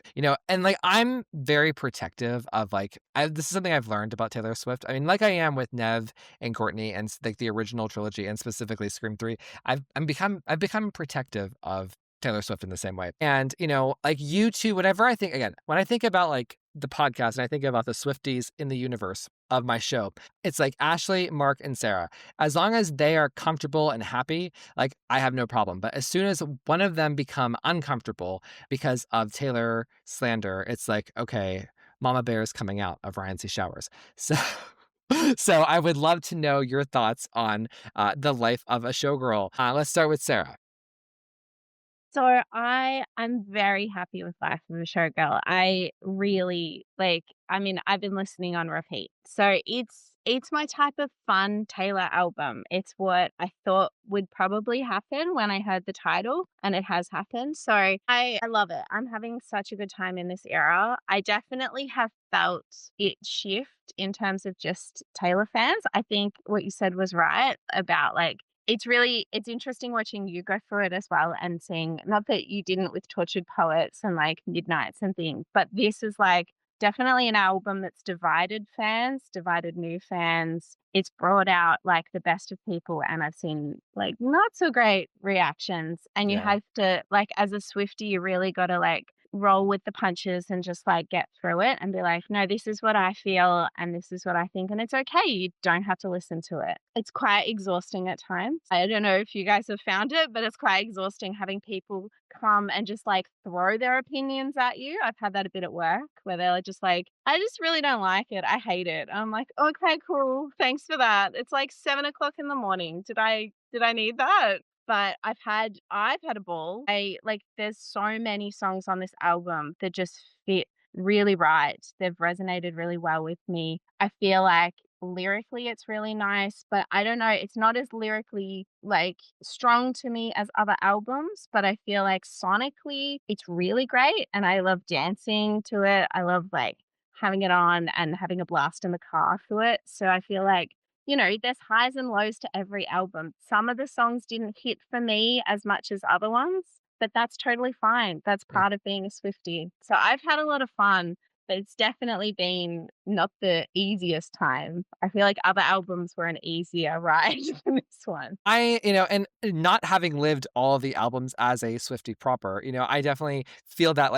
[SPEAKER 4] and like, I'm very protective of this is something I've learned about Taylor Swift. I mean, like I am with Nev and Courtney and like the original trilogy and specifically Scream 3, I've become protective of Taylor Swift in the same way. And, like U2, whatever I think, again, when I think about like the podcast and I think about the Swifties in the universe of my show, it's like Ashley, Mark, and Sarah. As long as they are comfortable and happy, like I have no problem. But as soon as one of them become uncomfortable because of Taylor slander, it's like, okay, Mama Bear is coming out of Ryan C. Showers. So so I would love to know your thoughts on the life of a showgirl. Let's start with Sarah.
[SPEAKER 6] So I'm very happy with Life of a Showgirl. I really I've been listening on repeat. So it's my type of fun Taylor album. It's what I thought would probably happen when I heard the title, and it has happened. So I love it. I'm having such a good time in this era. I definitely have felt it shift in terms of just Taylor fans. I think what you said was right about it's interesting watching you go through it as well and seeing, not that you didn't with Tortured Poets and like Midnights and things, but this is like definitely an album that's divided fans, divided new fans. It's brought out like the best of people, and I've seen like not so great reactions. And you
[SPEAKER 4] Yeah.
[SPEAKER 6] have to, like, as a Swiftie, you really got to like roll with the punches and just like get through it and be like, no, this is what I feel and this is what I think. And it's okay. You don't have to listen to it. It's quite exhausting at times. I don't know if you guys have found it, but it's quite exhausting having people come and just like throw their opinions at you. I've had that a bit at work where they're just like, I just really don't like it. I hate it. I'm like, okay, cool. Thanks for that. It's like 7 o'clock in the morning. Did I need that? But I've had a ball. There's so many songs on this album that just fit really right. They've resonated really well with me. I feel like lyrically it's really nice, but I don't know, it's not as lyrically like strong to me as other albums, but I feel like sonically it's really great and I love dancing to it. I love like having it on and having a blast in the car to it. So I feel like there's highs and lows to every album. Some of the songs didn't hit for me as much as other ones, but that's totally fine. That's part of being a Swiftie. So I've had a lot of fun, but it's definitely been not the easiest time. I feel like other albums were an easier ride than this one.
[SPEAKER 4] And not having lived all of the albums as a Swiftie proper, I definitely feel that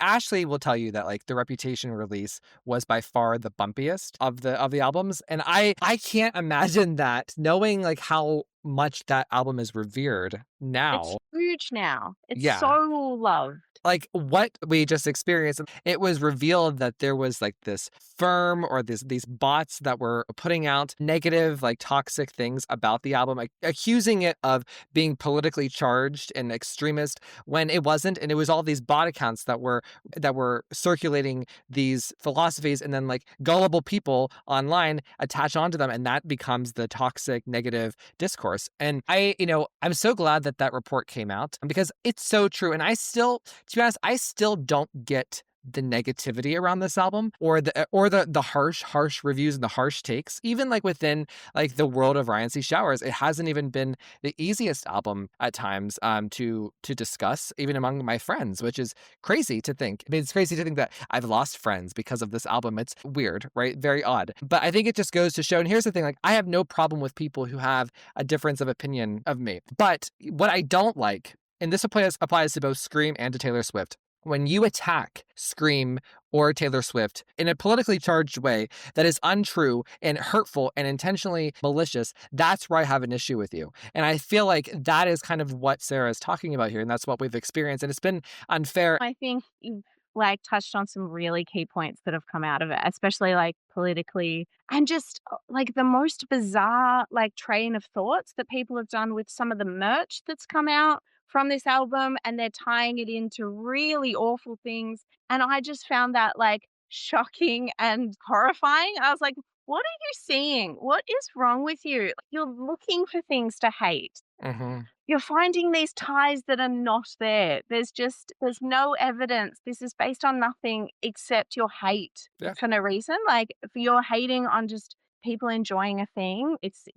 [SPEAKER 4] Ashley will tell you that like the Reputation release was by far the bumpiest of the albums. And I can't imagine that, knowing like how much that album is revered now.
[SPEAKER 6] It's huge now. It's
[SPEAKER 4] Yeah.
[SPEAKER 6] so loved.
[SPEAKER 4] Like what we just experienced, it was revealed that there was like this firm or these bots that were putting out negative, like toxic things about the album, like accusing it of being politically charged and extremist when it wasn't. And it was all these bot accounts that were circulating these philosophies, and then like gullible people online attach onto them, and that becomes the toxic negative discourse. And I'm so glad that report came out because it's so true. And to be honest, I still don't get the negativity around this album or the harsh reviews and the harsh takes. Even like within like the world of Ryan C. Showers, it hasn't even been the easiest album at times to discuss, even among my friends, which is crazy to think. I mean, it's crazy to think that I've lost friends because of this album. It's weird, right? Very odd. But I think it just goes to show, and here's the thing, like I have no problem with people who have a difference of opinion of me. But what I don't like, and this applies to both Scream and to Taylor Swift, when you attack Scream or Taylor Swift in a politically charged way that is untrue and hurtful and intentionally malicious, that's where I have an issue with you. And I feel like that is kind of what Sarah is talking about here, and that's what we've experienced. And it's been unfair.
[SPEAKER 6] I think you've like touched on some really key points that have come out of it, especially like politically and just like the most bizarre like train of thoughts that people have done with some of the merch that's come out from this album, and they're tying it into really awful things. And I just found that like shocking and horrifying. I was like, what are you seeing? What is wrong with you? You're looking for things to hate.
[SPEAKER 4] Mhm.
[SPEAKER 6] You're finding these ties that are not there. There's no evidence. This is based on nothing except your hate
[SPEAKER 4] Yeah.
[SPEAKER 6] for no reason. Like if you're hating on just people enjoying a thing, it's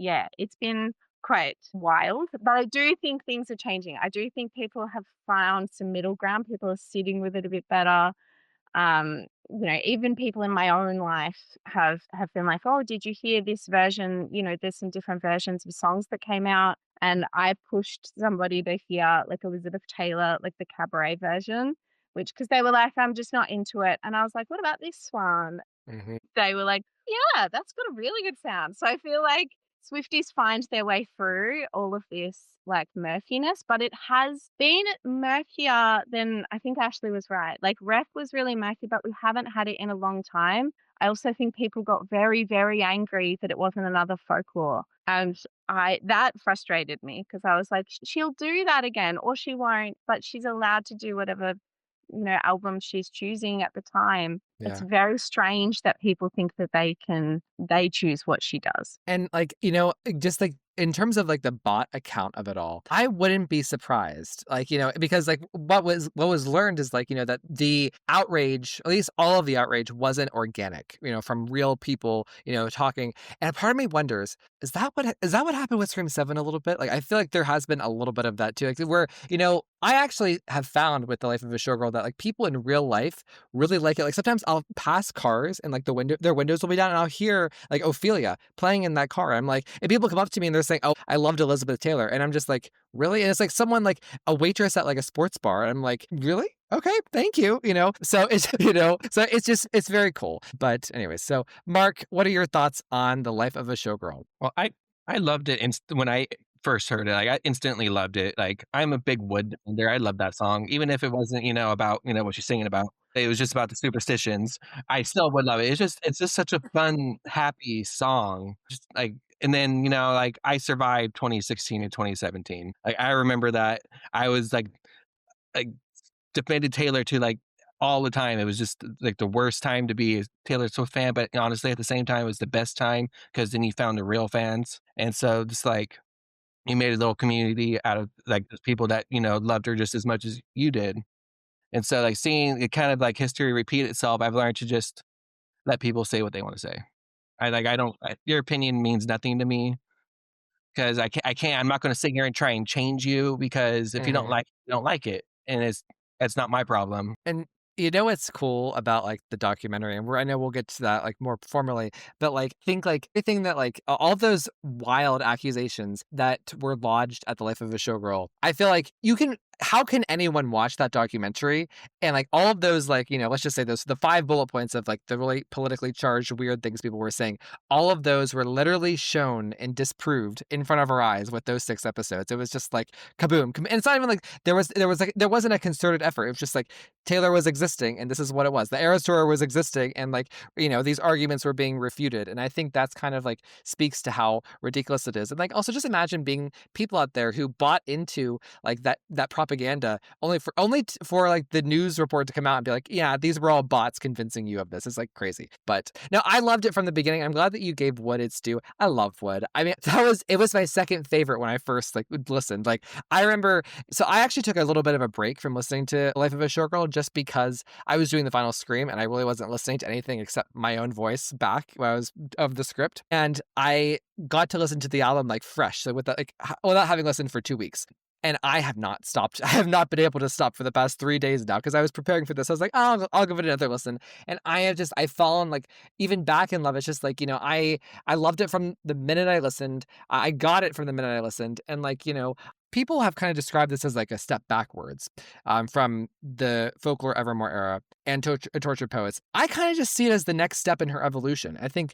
[SPEAKER 6] been quite wild. But I do think things are changing. I do think people have found some middle ground. People are sitting with it a bit better. Even people in my own life have been like, oh, did you hear this version? There's some different versions of songs that came out, and I pushed somebody to hear like Elizabeth Taylor, like the cabaret version, which because they were like, I'm just not into it, and I was like, what about this one?
[SPEAKER 4] Mhm.
[SPEAKER 6] They were like, yeah, that's got a really good sound. So I feel like Swifties find their way through all of this like murkiness, but it has been murkier than I think Ashley was right. Like Ref was really murky, but we haven't had it in a long time. I also think people got very, very angry that it wasn't another folklore. And that frustrated me because I was like, she'll do that again or she won't, but she's allowed to do whatever album she's choosing at the time. It's
[SPEAKER 4] Yeah.
[SPEAKER 6] very strange that people think that they choose what she does.
[SPEAKER 4] And like, just like in terms of like the bot account of it all, I wouldn't be surprised. Like, because like what was learned is like, that the outrage, at least all of the outrage wasn't organic, from real people, talking. And a part of me wonders, is that what happened with Scream 7 a little bit? Like I feel like there has been a little bit of that too. Like where, I actually have found with The Life of a Showgirl that like people in real life really like it. Like sometimes I'll pass cars and like their windows will be down and I'll hear like Ophelia playing in that car. I'm like, and people come up to me and they're saying, oh, I loved Elizabeth Taylor. And I'm just like, really? And it's like someone like a waitress at like a sports bar. And I'm like, really? Okay, thank you. So it's, it's very cool. But anyway, so Mark, what are your thoughts on The Life of a Showgirl?
[SPEAKER 1] Well, I loved it when I first heard it. Like I instantly loved it. Like I'm a big Wood defender. I love that song, even if it wasn't about what she's singing about. It was just about the superstitions. I still would love it. It's just such a fun, happy song. Just like. And then, like I survived 2016 and 2017. Like I remember that I was like defended Taylor to like all the time. It was just like the worst time to be a Taylor Swift fan, but honestly, at the same time, it was the best time because then you found the real fans. And so just like you made a little community out of like those people that, loved her just as much as you did. And so like seeing it kind of like history repeat itself, I've learned to just let people say what they want to say. Your opinion means nothing to me because I'm not going to sit here and try and change you because if you don't like it, you don't like it. And it's not my problem.
[SPEAKER 4] And what's cool about like the documentary, and I know we'll get to that like more formally, but like think like everything that like all those wild accusations that were lodged at The Life of a Showgirl, I feel like how can anyone watch that documentary and like all of those like, let's just say the 5 bullet points of like the really politically charged weird things people were saying, all of those were literally shown and disproved in front of our eyes with those 6 episodes. It was just like kaboom. And it's not even like there wasn't a concerted effort. It was just like Taylor was existing and this is what it was. The Eras Tour was existing and like, these arguments were being refuted. And I think that's kind of like speaks to how ridiculous it is. And like also just imagine being people out there who bought into like that propaganda only for like the news report to come out and be like, yeah, these were all bots convincing you of this. It's like crazy. But no, I loved it from the beginning. I'm glad that you gave Wood its due. I love Wood. I mean, it was my second favorite when I first like listened. Like I remember, so I actually took a little bit of a break from listening to Life of a Showgirl just because I was doing the final scream and I really wasn't listening to anything except my own voice back when I was of the script. And I got to listen to the album like fresh. So with that, like without having listened for 2 weeks. And I have not stopped. I have not been able to stop for the past 3 days now because I was preparing for this. I was like, oh, I'll give it another listen. And I've fallen like even back in love. It's just like, I loved it from the minute I listened. I got it from the minute I listened. And like, people have kind of described this as like a step backwards from the Folklore Evermore era and Tortured Poets. I kind of just see it as the next step in her evolution. I think,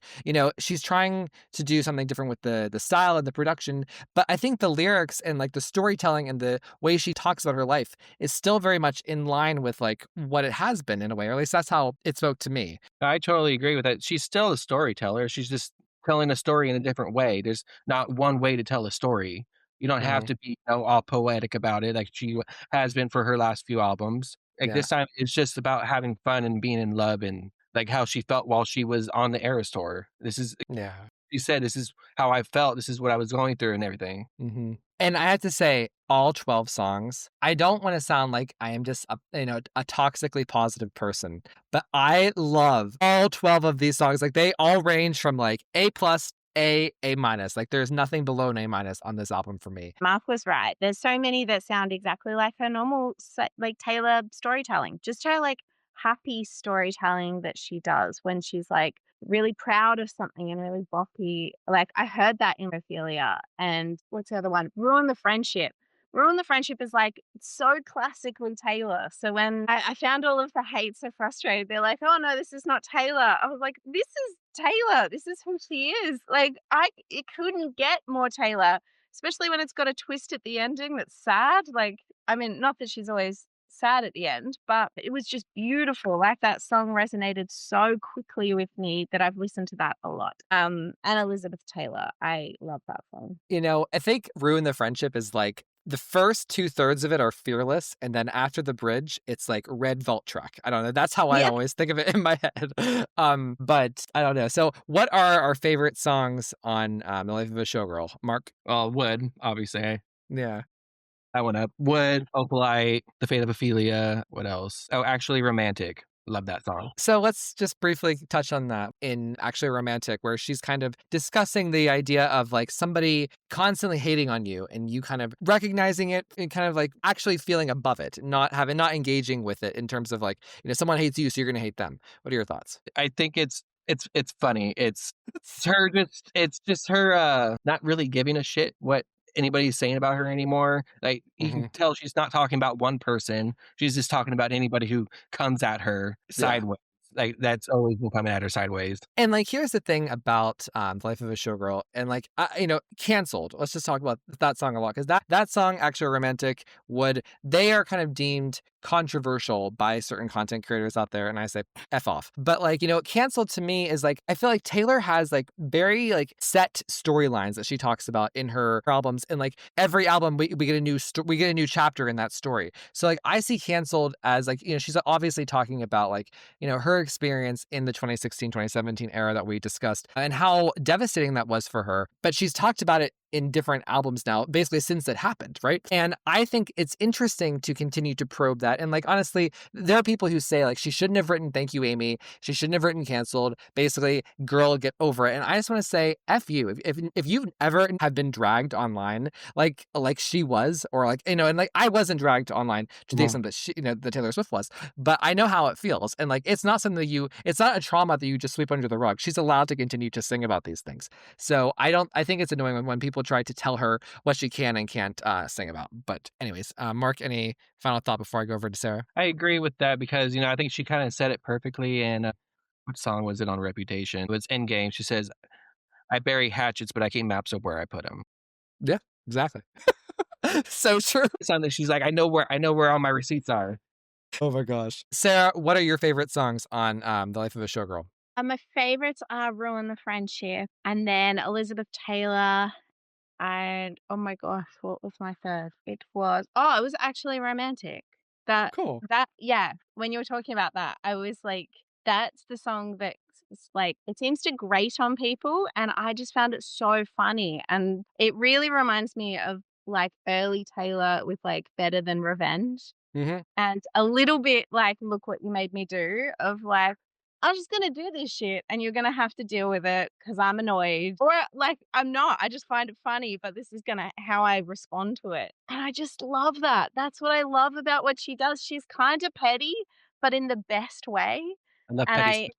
[SPEAKER 4] she's trying to do something different with the style and the production, but I think the lyrics and like the storytelling and the way she talks about her life is still very much in line with like what it has been in a way, or at least that's how it spoke to me.
[SPEAKER 1] I totally agree with that. She's still a storyteller. She's just telling a story in a different way. There's not one way to tell a story. You don't have
[SPEAKER 4] Mhm.
[SPEAKER 1] to be, all poetic about it like she has been for her last few albums. Like
[SPEAKER 4] Yeah.
[SPEAKER 1] this time, it's just about having fun and being in love and like how she felt while she was on the Eras tour. This is,
[SPEAKER 4] Yeah.
[SPEAKER 1] she said, this is how I felt. This is what I was going through and everything.
[SPEAKER 4] And I have to say, all 12 songs, I don't want to sound like I am just a toxically positive person, but I love all 12 of these songs. Like they all range from like A plus, A minus. Like there's nothing below an A minus on this album for me.
[SPEAKER 6] Mark was right. There's so many that sound exactly like her normal, like Taylor storytelling. Just her like happy storytelling that she does when she's like really proud of something and really boppy. Like I heard that in Ophelia. And what's the other one? Ruin the Friendship. Ruin the Friendship is like so classically Taylor. So when I found all of the hate so frustrated, they're like, oh no, this is not Taylor. I was like, this is Taylor. This is who she is. Like it couldn't get more Taylor, especially when it's got a twist at the ending that's sad. Like, I mean, not that she's always sad at the end, but it was just beautiful. Like that song resonated so quickly with me that I've listened to that a lot. And Elizabeth Taylor, I love that song.
[SPEAKER 4] I think Ruin the Friendship is like the first 2/3 of it are Fearless, and then after the bridge, it's like Red Vault Track. I don't know. That's how I
[SPEAKER 6] Yeah.
[SPEAKER 4] always think of it in my head. But I don't know. So, what are our favorite songs on The Life of a Showgirl? Mark?
[SPEAKER 1] Wood, obviously.
[SPEAKER 4] Yeah.
[SPEAKER 1] That one up. Wood, Opalite, The Fate of Ophelia. What else? Oh, Actually Romantic. Love that song.
[SPEAKER 4] So let's just briefly touch on that in Actually Romantic, where she's kind of discussing the idea of like somebody constantly hating on you and you kind of recognizing it and kind of like actually feeling above it, not engaging with it in terms of like, someone hates you, so you're going to hate them. What are your thoughts?
[SPEAKER 1] I think it's funny. It's just her not really giving a shit what anybody's saying about her anymore. Like you
[SPEAKER 4] Mhm.
[SPEAKER 1] can tell she's not talking about one person. She's just talking about anybody who comes at her
[SPEAKER 4] Yeah.
[SPEAKER 1] sideways. Like that's always been coming at her sideways.
[SPEAKER 4] And like, here's the thing about The Life of a Showgirl, and like, Canceled. Let's just talk about that song a lot because that song, Actually Romantic, they are kind of deemed controversial by certain content creators out there, and I say f off. But like, Canceled to me is like I feel like Taylor has like very like set storylines that she talks about in her albums, and like every album we get a new we get a new chapter in that story. So like I see Canceled as like she's obviously talking about like her experience in the 2016-2017 era that we discussed and how devastating that was for her. But she's talked about it in different albums now, basically since it happened, right? And I think it's interesting to continue to probe that. And like, honestly, there are people who say like, she shouldn't have written Thank You, Amy. She shouldn't have written Canceled. Basically, girl, get over it. And I just want to say, F you. If you ever have been dragged online, like she was, or like, and like I wasn't dragged online to the extent that she, that Taylor Swift was, but I know how it feels. And like, it's not something that it's not a trauma that you just sweep under the rug. She's allowed to continue to sing about these things. So I think it's annoying when people try to tell her what she can and can't sing about. But anyways, Mark, any final thought before I go over to Sarah?
[SPEAKER 1] I agree with that because I think she kind of said it perfectly. And what song was it on Reputation? It was Endgame. She says, "I bury hatchets, but I keep maps of where I put them."
[SPEAKER 4] Yeah, exactly. So true.
[SPEAKER 1] Something she's like, I know where all my receipts are.
[SPEAKER 4] Oh my gosh. Sarah, what are your favorite songs on The Life of a Showgirl?
[SPEAKER 6] My favorites are Ruin the Friendship and then Elizabeth Taylor. And oh my gosh, what was my third? It was Actually Romantic.
[SPEAKER 4] Cool.
[SPEAKER 6] Yeah, when you were talking about that, I was like, that's the song that's like it seems to grate on people, and I just found it so funny. And it really reminds me of like early Taylor with like Better Than Revenge.
[SPEAKER 4] Mhm.
[SPEAKER 6] And a little bit like, "Look what you made me do," of like, "I'm just gonna do this shit, and you're gonna have to deal with it because 'cause I'm annoyed." Or, like, I'm not, I just find it funny, but this is gonna how I respond to it. And I just love that. That's what I love about what she does. She's kinda petty, but in the best way,
[SPEAKER 1] I love
[SPEAKER 6] and
[SPEAKER 1] petty
[SPEAKER 6] I
[SPEAKER 1] stuff.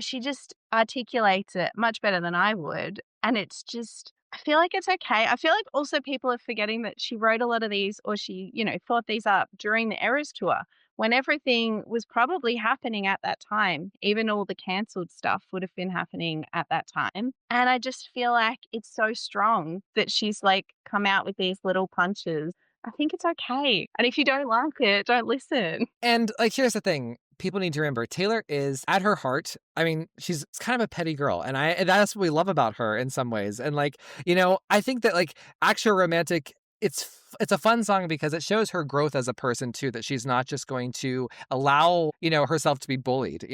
[SPEAKER 6] she just articulates it much better than I would, and it's just I feel like it's okay. I feel like also people are forgetting that she wrote a lot of these or she, thought these up during the Eras tour when everything was probably happening at that time. Even all the cancelled stuff would have been happening at that time. And I just feel like it's so strong that she's like come out with these little punches. I think it's okay. And if you don't like it, don't listen.
[SPEAKER 4] And, like, here's the thing. People need to remember Taylor is at her heart. I mean, she's kind of a petty girl, and that's what we love about her in some ways. And like, I think that like actual romantic it's a fun song because it shows her growth as a person too, that she's not just going to allow, herself to be bullied,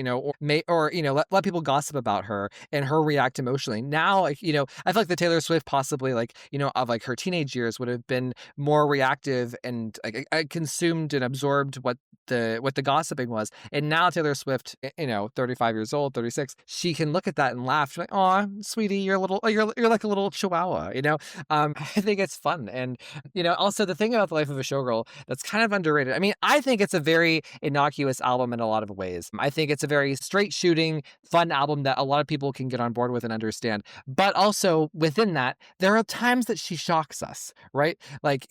[SPEAKER 4] or let people gossip about her and her react emotionally. Now, like, I feel like the Taylor Swift possibly like, of like her teenage years would have been more reactive and like consumed and absorbed what the gossiping was. And now Taylor Swift, 35 years old, 36, she can look at that and laugh. She's like, "Oh, sweetie, you're like a little chihuahua." I think it's fun. And also the thing about The Life of a Showgirl that's kind of underrated. I mean, I think it's a very innocuous album in a lot of ways. I think it's a very straight shooting, fun album that a lot of people can get on board with and understand. But also within that, there are times that she shocks us, right? Like,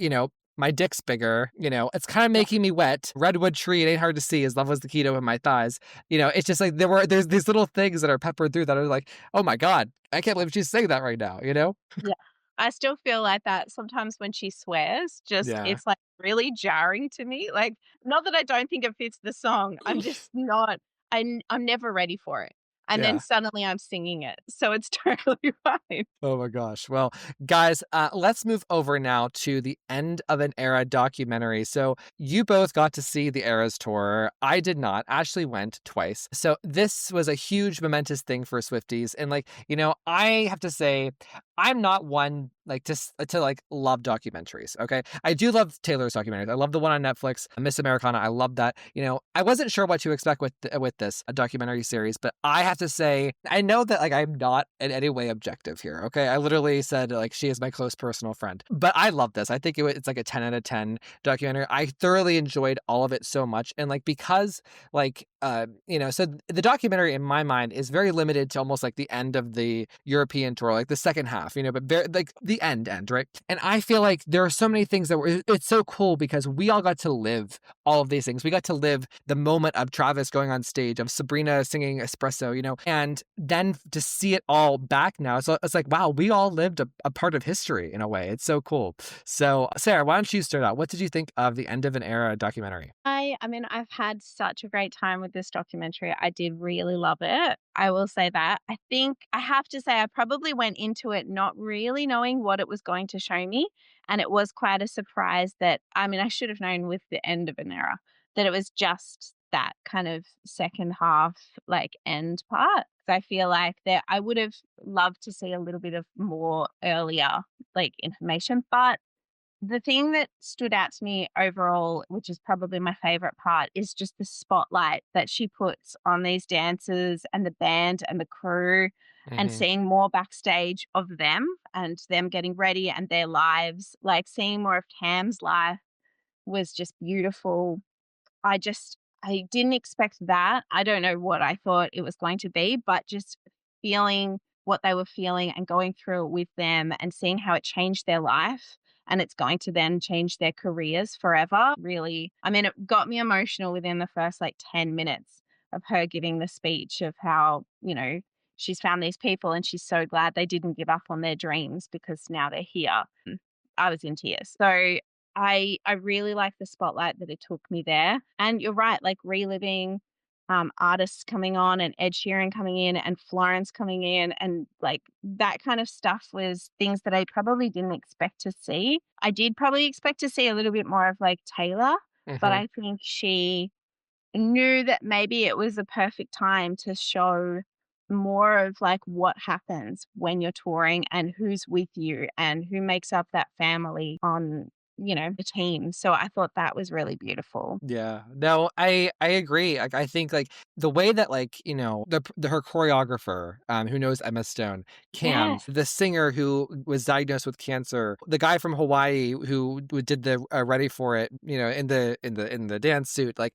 [SPEAKER 4] my dick's bigger, it's kind of making me wet. Redwood tree, it ain't hard to see. As love was the key to my thighs. It's just like there's these little things that are peppered through that are like, oh my God, I can't believe she's saying that right now?
[SPEAKER 6] Yeah. I still feel like that sometimes when she swears, just
[SPEAKER 4] Yeah.
[SPEAKER 6] it's, like, really jarring to me, like, not that I don't think it fits the song, I'm just not I'm never ready for it, and then
[SPEAKER 4] Yeah.
[SPEAKER 6] suddenly I'm singing it, so it's totally fine.
[SPEAKER 4] Oh my gosh. Well, guys, let's move over now to the End of an Era documentary. So you both got to see the Eras tour. I did not. Ashley went twice. So this was a huge momentous thing for Swifties. And like, I have to say, I'm not one like to like love documentaries. Okay, I do love Taylor's documentaries. I love the one on Netflix, Miss Americana. I love that. I wasn't sure what to expect with this a documentary series, but I have to say, I know that like I'm not in any way objective here. Okay, I literally said like she is my close personal friend, but I love this. I think it's like a 10 out of 10 documentary. I thoroughly enjoyed all of it so much, and like because like so the documentary in my mind is very limited to almost like the end of the European tour, like the second half, but very like the end, right? And I feel like there are so many things that it's so cool because we all got to live all of these things. We got to live the moment of Travis going on stage, of Sabrina singing Espresso, and then to see it all back now. So it's like, wow, we all lived a part of history in a way. It's so cool. So Sarah, why don't you start out? What did you think of the End of an Era documentary?
[SPEAKER 6] I mean, I've had such a great time with this documentary. I did really love it. I will say that. I think I have to say I probably went into it not really knowing what it was going to show me. And it was quite a surprise that, I mean, I should have known with the End of an Era that it was just that kind of second half, like end part. 'Cause I feel like that I would have loved to see a little bit of more earlier, like information. But the thing that stood out to me overall, which is probably my favorite part, is just the spotlight that she puts on these dancers and the band and the crew, and
[SPEAKER 4] Mhm.
[SPEAKER 6] seeing more backstage of them and them getting ready and their lives. Like seeing more of Cam's life was just beautiful. I didn't expect that. I don't know what I thought it was going to be, but just feeling what they were feeling and going through it with them and seeing how it changed their life and it's going to then change their careers forever. Really, I mean, it got me emotional within the first like 10 minutes of her giving the speech of how, she's found these people and she's so glad they didn't give up on their dreams because now they're here. I was in tears. So I really like the spotlight that it took me there. And you're right, like reliving artists coming on and Ed Sheeran coming in and Florence coming in and like that kind of stuff was things that I probably didn't expect to see. I did probably expect to see a little bit more of like Taylor, but
[SPEAKER 4] Mhm.
[SPEAKER 6] I think she knew that maybe it was a perfect time to show more of like what happens when you're touring and who's with you and who makes up that family on the team. So I thought that was really beautiful.
[SPEAKER 4] Yeah. No, I agree. Like I think like the way that like, her choreographer, who knows Emma Stone, Cam,
[SPEAKER 6] Yes.
[SPEAKER 4] the singer who was diagnosed with cancer, the guy from Hawaii who did the Ready for It, in the dance suit, like,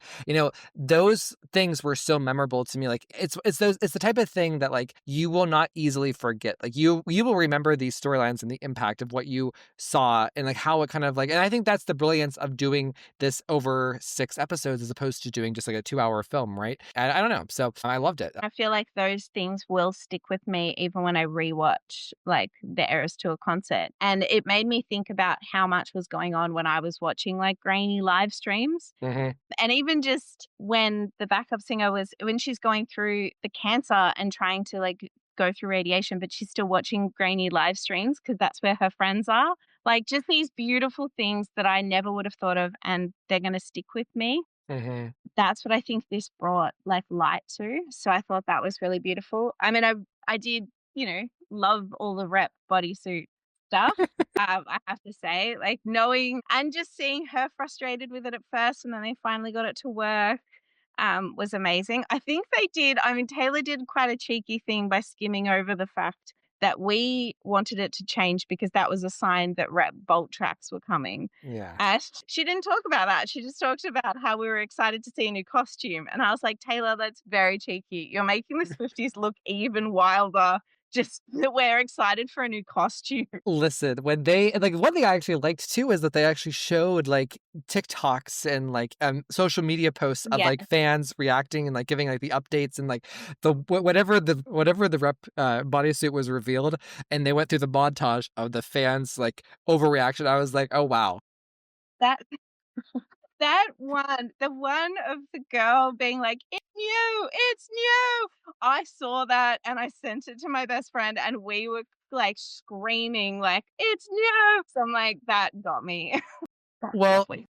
[SPEAKER 4] those things were so memorable to me. Like it's the type of thing that like you will not easily forget. Like you will remember these storylines and the impact of what you saw and like how it kind of like, and I think that's the brilliance of doing this over 6 episodes as opposed to doing just like a 2-hour film, right? And I don't know. So I loved it.
[SPEAKER 6] I feel like those things will stick with me even when I rewatch like the Eras Tour concert. And it made me think about how much was going on when I was watching like grainy live streams.
[SPEAKER 4] Mhm.
[SPEAKER 6] And even just when the backup singer when she's going through the cancer and trying to like go through radiation, but she's still watching grainy live streams because that's where her friends are. Like just these beautiful things that I never would have thought of and they're going to stick with me.
[SPEAKER 4] Mhm.
[SPEAKER 6] That's what I think this brought like light to. So I thought that was really beautiful. I mean, I did, love all the rep bodysuit stuff. I have to say, like knowing and just seeing her frustrated with it at first, and then they finally got it to work. Was amazing. I think they did. I mean, Taylor did quite a cheeky thing by skimming over the fact that we wanted it to change because that was a sign that rep bolt tracks were coming.
[SPEAKER 4] Yeah.
[SPEAKER 6] She didn't talk about that. She just talked about how we were excited to see a new costume. And I was like, Taylor, that's very cheeky. You're making the Swifties look even wilder. Just that we're excited for a new costume.
[SPEAKER 4] Listen, when they like one thing I actually liked too is that they actually showed like TikToks and like social media posts of
[SPEAKER 6] Yeah.
[SPEAKER 4] like fans reacting and like giving like the updates and like whatever the rep bodysuit was revealed, and they went through the montage of the fans like overreaction. I was like, oh wow.
[SPEAKER 6] That the one of the girl being like, "It's new, it's new." I saw that and I sent it to my best friend and we were like screaming like, "It's new." So I'm like, that got me. That's
[SPEAKER 4] Well,
[SPEAKER 6] lovely.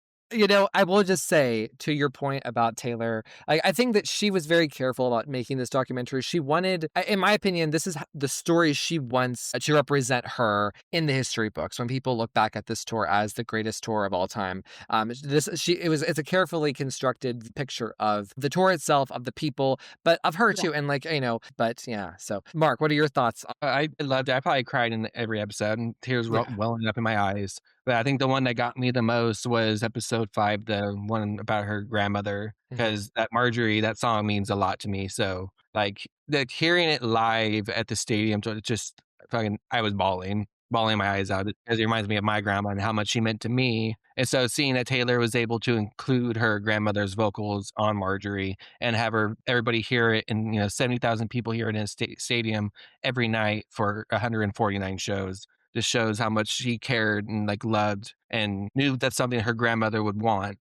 [SPEAKER 4] I will just say to your point about Taylor, I think that she was very careful about making this documentary. She wanted, in my opinion, this is the story she wants to represent her in the history books. When people look back at this tour as the greatest tour of all time, it's a carefully constructed picture of the tour itself, of the people, but of her
[SPEAKER 6] Yeah.
[SPEAKER 4] too. And like but yeah. So, Mark, what are your thoughts?
[SPEAKER 1] I loved it. I probably cried in every episode, and tears
[SPEAKER 4] Yeah.
[SPEAKER 1] welling up in my eyes. But I think the one that got me the most was episode 5, the one about her grandmother,
[SPEAKER 4] Mhm.
[SPEAKER 1] because that Marjorie, that song means a lot to me. So, like hearing it live at the stadium, so it just fucking, I was bawling my eyes out because it reminds me of my grandma and how much she meant to me. And so seeing that Taylor was able to include her grandmother's vocals on Marjorie and have everybody hear it, and 70,000 people hear it in a stadium every night for 149 shows, just shows how much she cared and like loved and knew that's something her grandmother would want,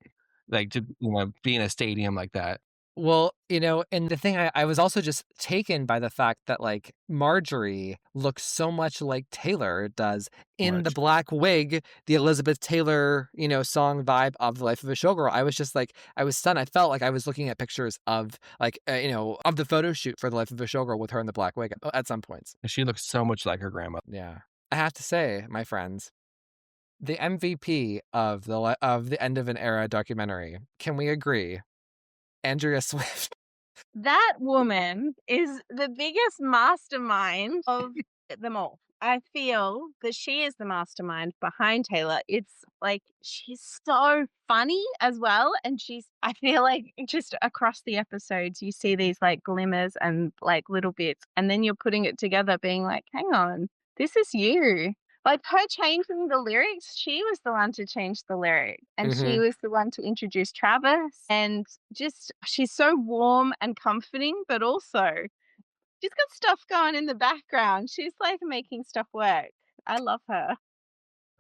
[SPEAKER 1] like to be in a stadium like that.
[SPEAKER 4] Well, and the thing I was also just taken by the fact that like Marjorie looks so much like Taylor does in the
[SPEAKER 1] Much.
[SPEAKER 4] black wig, the Elizabeth Taylor, song vibe of The Life of a Showgirl. I was just like, I was stunned. I felt like I was looking at pictures of like, of the photo shoot for The Life of a Showgirl with her in the black wig at some points.
[SPEAKER 1] She looks so much like her grandmother.
[SPEAKER 4] Yeah. I have to say, my friends, the MVP of the End of an Era documentary, can we agree? Andrea Swift.
[SPEAKER 6] That woman is the biggest mastermind of them all. I feel that she is the mastermind behind Taylor. It's like she's so funny as well. And I feel like just across the episodes, you see these like glimmers and like little bits. And then you're putting it together, being like, hang on, this is you. Like her changing the lyrics, she was the one to change the lyric. And she
[SPEAKER 4] Mhm.
[SPEAKER 6] was the one to introduce Travis. And just, she's so warm and comforting, but also she's got stuff going in the background. She's like making stuff work. I love her.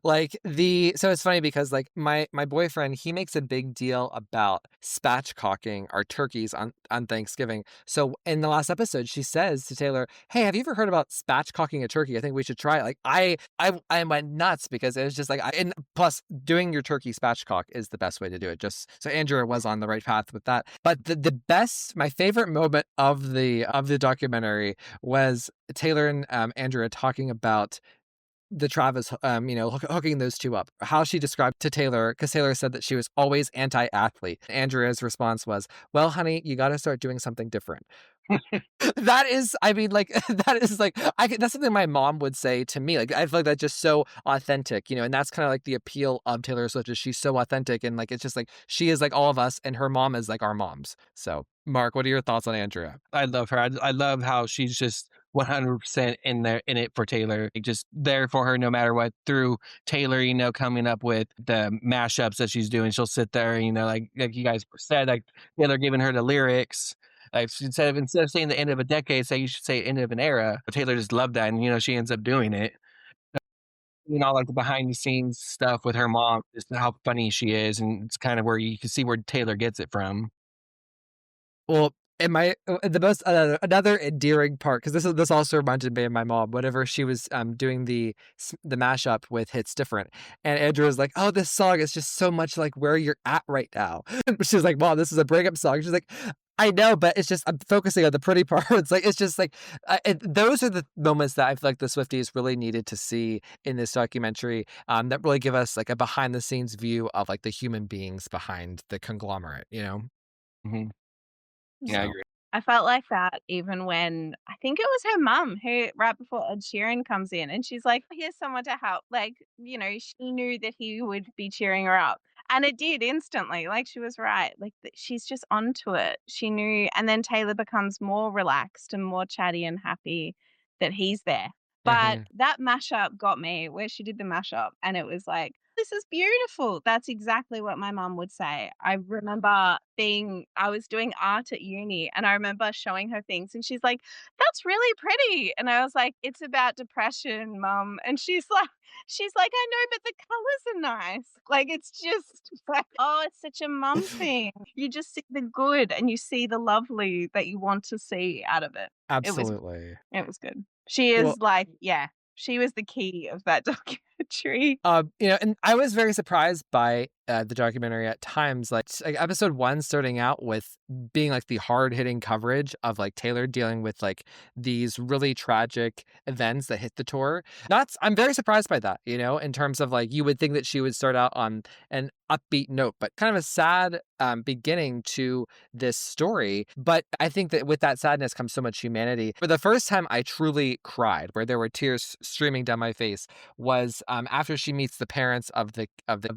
[SPEAKER 4] So it's funny because like my boyfriend, he makes a big deal about spatchcocking our turkeys on Thanksgiving. So in the last episode, she says to Taylor, "Hey, have you ever heard about spatchcocking a turkey? I think we should try it." Like I went nuts because it was just like and plus doing your turkey spatchcock is the best way to do it. Just so Andrea was on the right path with that. But my favorite moment of the documentary was Taylor and Andrea talking about the Travis, hooking those two up, how she described to Taylor, because Taylor said that she was always anti-athlete. Andrea's response was, "Well, honey, you got to start doing something different." That is, I mean, like, that is like, that's something my mom would say to me. Like, I feel like that's just so authentic, and that's kind of like the appeal of Taylor Swift is she's so authentic, and like, it's just like, she is like all of us, and her mom is like our moms. So, Mark, what are your thoughts on Andrea?
[SPEAKER 1] I love her. I love how she's just 100% in it for Taylor, like, just there for her no matter what. Through Taylor, coming up with the mashups that she's doing, she'll sit there, like you guys said, like Taylor giving her the lyrics. Like instead of saying the end of a decade, say you should say end of an era. But Taylor just loved that, and she ends up doing it. Like the behind the scenes stuff with her mom, just how funny she is, and it's kind of where you can see where Taylor gets it from.
[SPEAKER 4] Well, in my the most another endearing part, because this also reminded me of my mom. Whenever she was doing the mashup with "Hits Different," and Andrew was like, "Oh, this song is just so much like where you're at right now." She's like, "Wow, this is a breakup song." She's like, "I know, but it's just I'm focusing on the pretty parts." Like, it's just like those are the moments that I feel like the Swifties really needed to see in this documentary. That really give us like a behind the scenes view of like the human beings behind the conglomerate.
[SPEAKER 1] Hmm. Yeah, I
[SPEAKER 4] So.
[SPEAKER 1] agree.
[SPEAKER 6] I felt like that even when I think it was her mum who right before Ed Sheeran comes in and she's like, "Here's someone to help." Like, she knew that he would be cheering her up. And it did instantly. Like she was right. Like she's just onto it. She knew. And then Taylor becomes more relaxed and more chatty and happy that he's there. But
[SPEAKER 4] Mhm.
[SPEAKER 6] that mashup got me where she did the mashup and it was like, this is beautiful. That's exactly what my mum would say. I remember I was doing art at uni and I remember showing her things and she's like, that's really pretty. And I was like, it's about depression, mum. And she's like, I know, but the colors are nice. Like, it's just like, oh, it's such a mum thing. You just see the good and you see the lovely that you want to see out of it. It was,
[SPEAKER 4] Absolutely.
[SPEAKER 6] it was good. She is
[SPEAKER 4] Well,
[SPEAKER 6] like, yeah, she was the key of that documentary.
[SPEAKER 4] and I was very surprised by the documentary at times. Like episode one, starting out with being like the hard hitting coverage of like Taylor dealing with like these really tragic events that hit the tour. I'm very surprised by that. In terms of like you would think that she would start out on an upbeat note, but kind of a sad beginning to this story. But I think that with that sadness comes so much humanity. For the first time, I truly cried, where there were tears streaming down my face, was after she meets the parents of the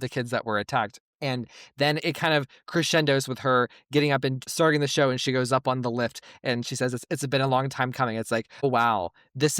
[SPEAKER 4] kids that were attacked. And then it kind of crescendos with her getting up and starting the show, and she goes up on the lift and she says it's been a long time coming. It's like, oh wow, this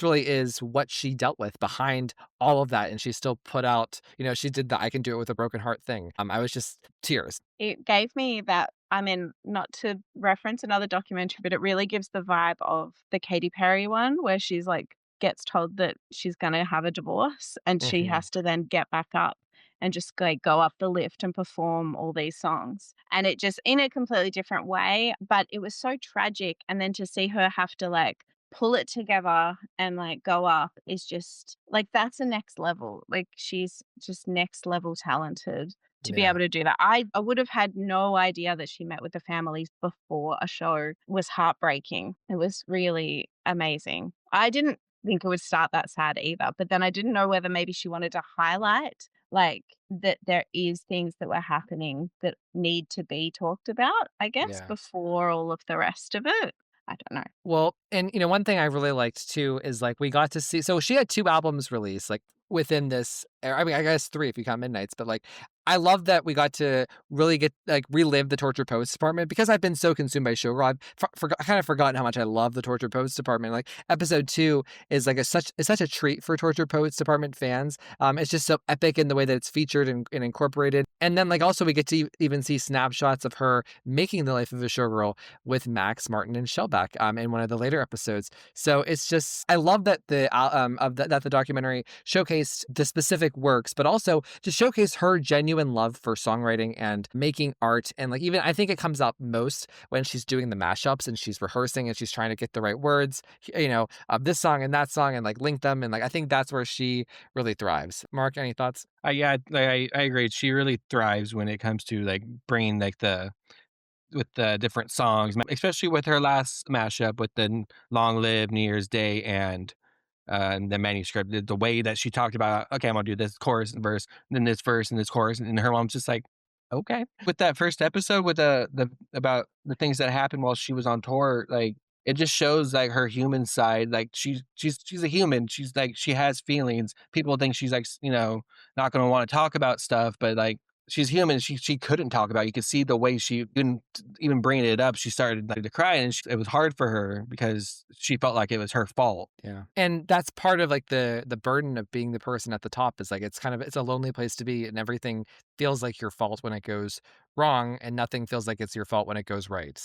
[SPEAKER 4] really is what she dealt with behind all of that, and she still put out, she did the "I can do it with a broken heart" thing. I was just tears.
[SPEAKER 6] It gave me that I mean, not to reference another documentary, but it really gives the vibe of the Katy Perry one where she's like gets told that she's gonna have a divorce and she
[SPEAKER 4] Hmm.
[SPEAKER 6] has to then get back up and just like go up the lift and perform all these songs. And it just in a completely different way, but it was so tragic. And then to see her have to like pull it together and like go up is just like that's a next level. Like she's just next level talented to be
[SPEAKER 4] Yeah.
[SPEAKER 6] able to do that. I would have had no idea that she met with the families before a show was heartbreaking. It was really amazing. I didn't think it would start that sad either, but then I didn't know whether maybe she wanted to highlight like that there is things that were happening that need to be talked about, I guess,
[SPEAKER 4] Yeah.
[SPEAKER 6] before all of the rest of it. I don't know.
[SPEAKER 4] Well, and one thing I really liked too is like we got to see. So she had two albums released like within this. I mean, I guess three if you count Midnight's, but like I love that we got to really get like relive the Torture Poets department because I've been so consumed by Showgirl. I kind of forgotten how much I love the Torture Poets department. Like episode two is like such a treat for Torture Poets department fans. It's just so epic in the way that it's featured and incorporated. And then like also we get to even see snapshots of her making the life of a showgirl with Max Martin and Shellback in one of the later episodes. So it's just I love that that the documentary showcased the specific works, but also to showcase her genuine love for songwriting and making art. And like even I think it comes out most when she's doing the mashups and she's rehearsing and she's trying to get the right words, of this song and that song and like link them. And like I think that's where she really thrives. Mark, any thoughts?
[SPEAKER 1] Yeah, I agree. She really thrives when it comes to like bringing like with the different songs, especially with her last mashup with the "Long Live New Year's Day" and and the manuscript, the way that she talked about, okay, I'm gonna do this chorus and verse, and then this verse and this chorus, and her mom's just like, okay. With that first episode with the about the things that happened while she was on tour, like it just shows like her human side. Like she's a human. She's like she has feelings. People think she's like not gonna want to talk about stuff, but like she's human. She couldn't talk about it. You could see the way she didn't even bringing it up. She started like to cry, and it was hard for her because she felt like it was her fault.
[SPEAKER 4] Yeah. And that's part of like the burden of being the person at the top is like it's a lonely place to be and everything feels like your fault when it goes wrong and nothing feels like it's your fault when it goes right.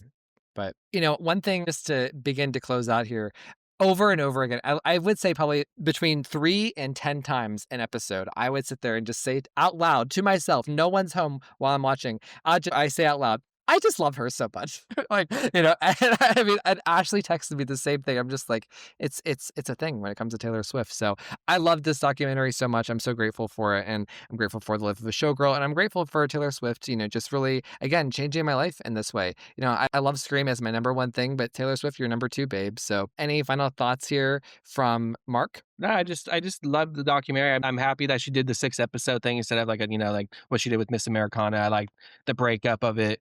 [SPEAKER 4] But, one thing just to begin to close out here, over and over again, I would say probably between 3 and 10 times an episode, I would sit there and just say it out loud to myself. No one's home while I'm watching. I say out loud, I just love her so much. Like, and I mean, and Ashley texted me the same thing. I'm just like, it's a thing when it comes to Taylor Swift. So I love this documentary so much. I'm so grateful for it. And I'm grateful for the life of a showgirl. And I'm grateful for Taylor Swift, just really, again, changing my life in this way. I love Scream as my number one thing, but Taylor Swift, your number two, babe. So any final thoughts here from Mark?
[SPEAKER 1] No, I just love the documentary. I'm happy that she did the 6 episode thing instead of like like what she did with Miss Americana. I like the breakup of it.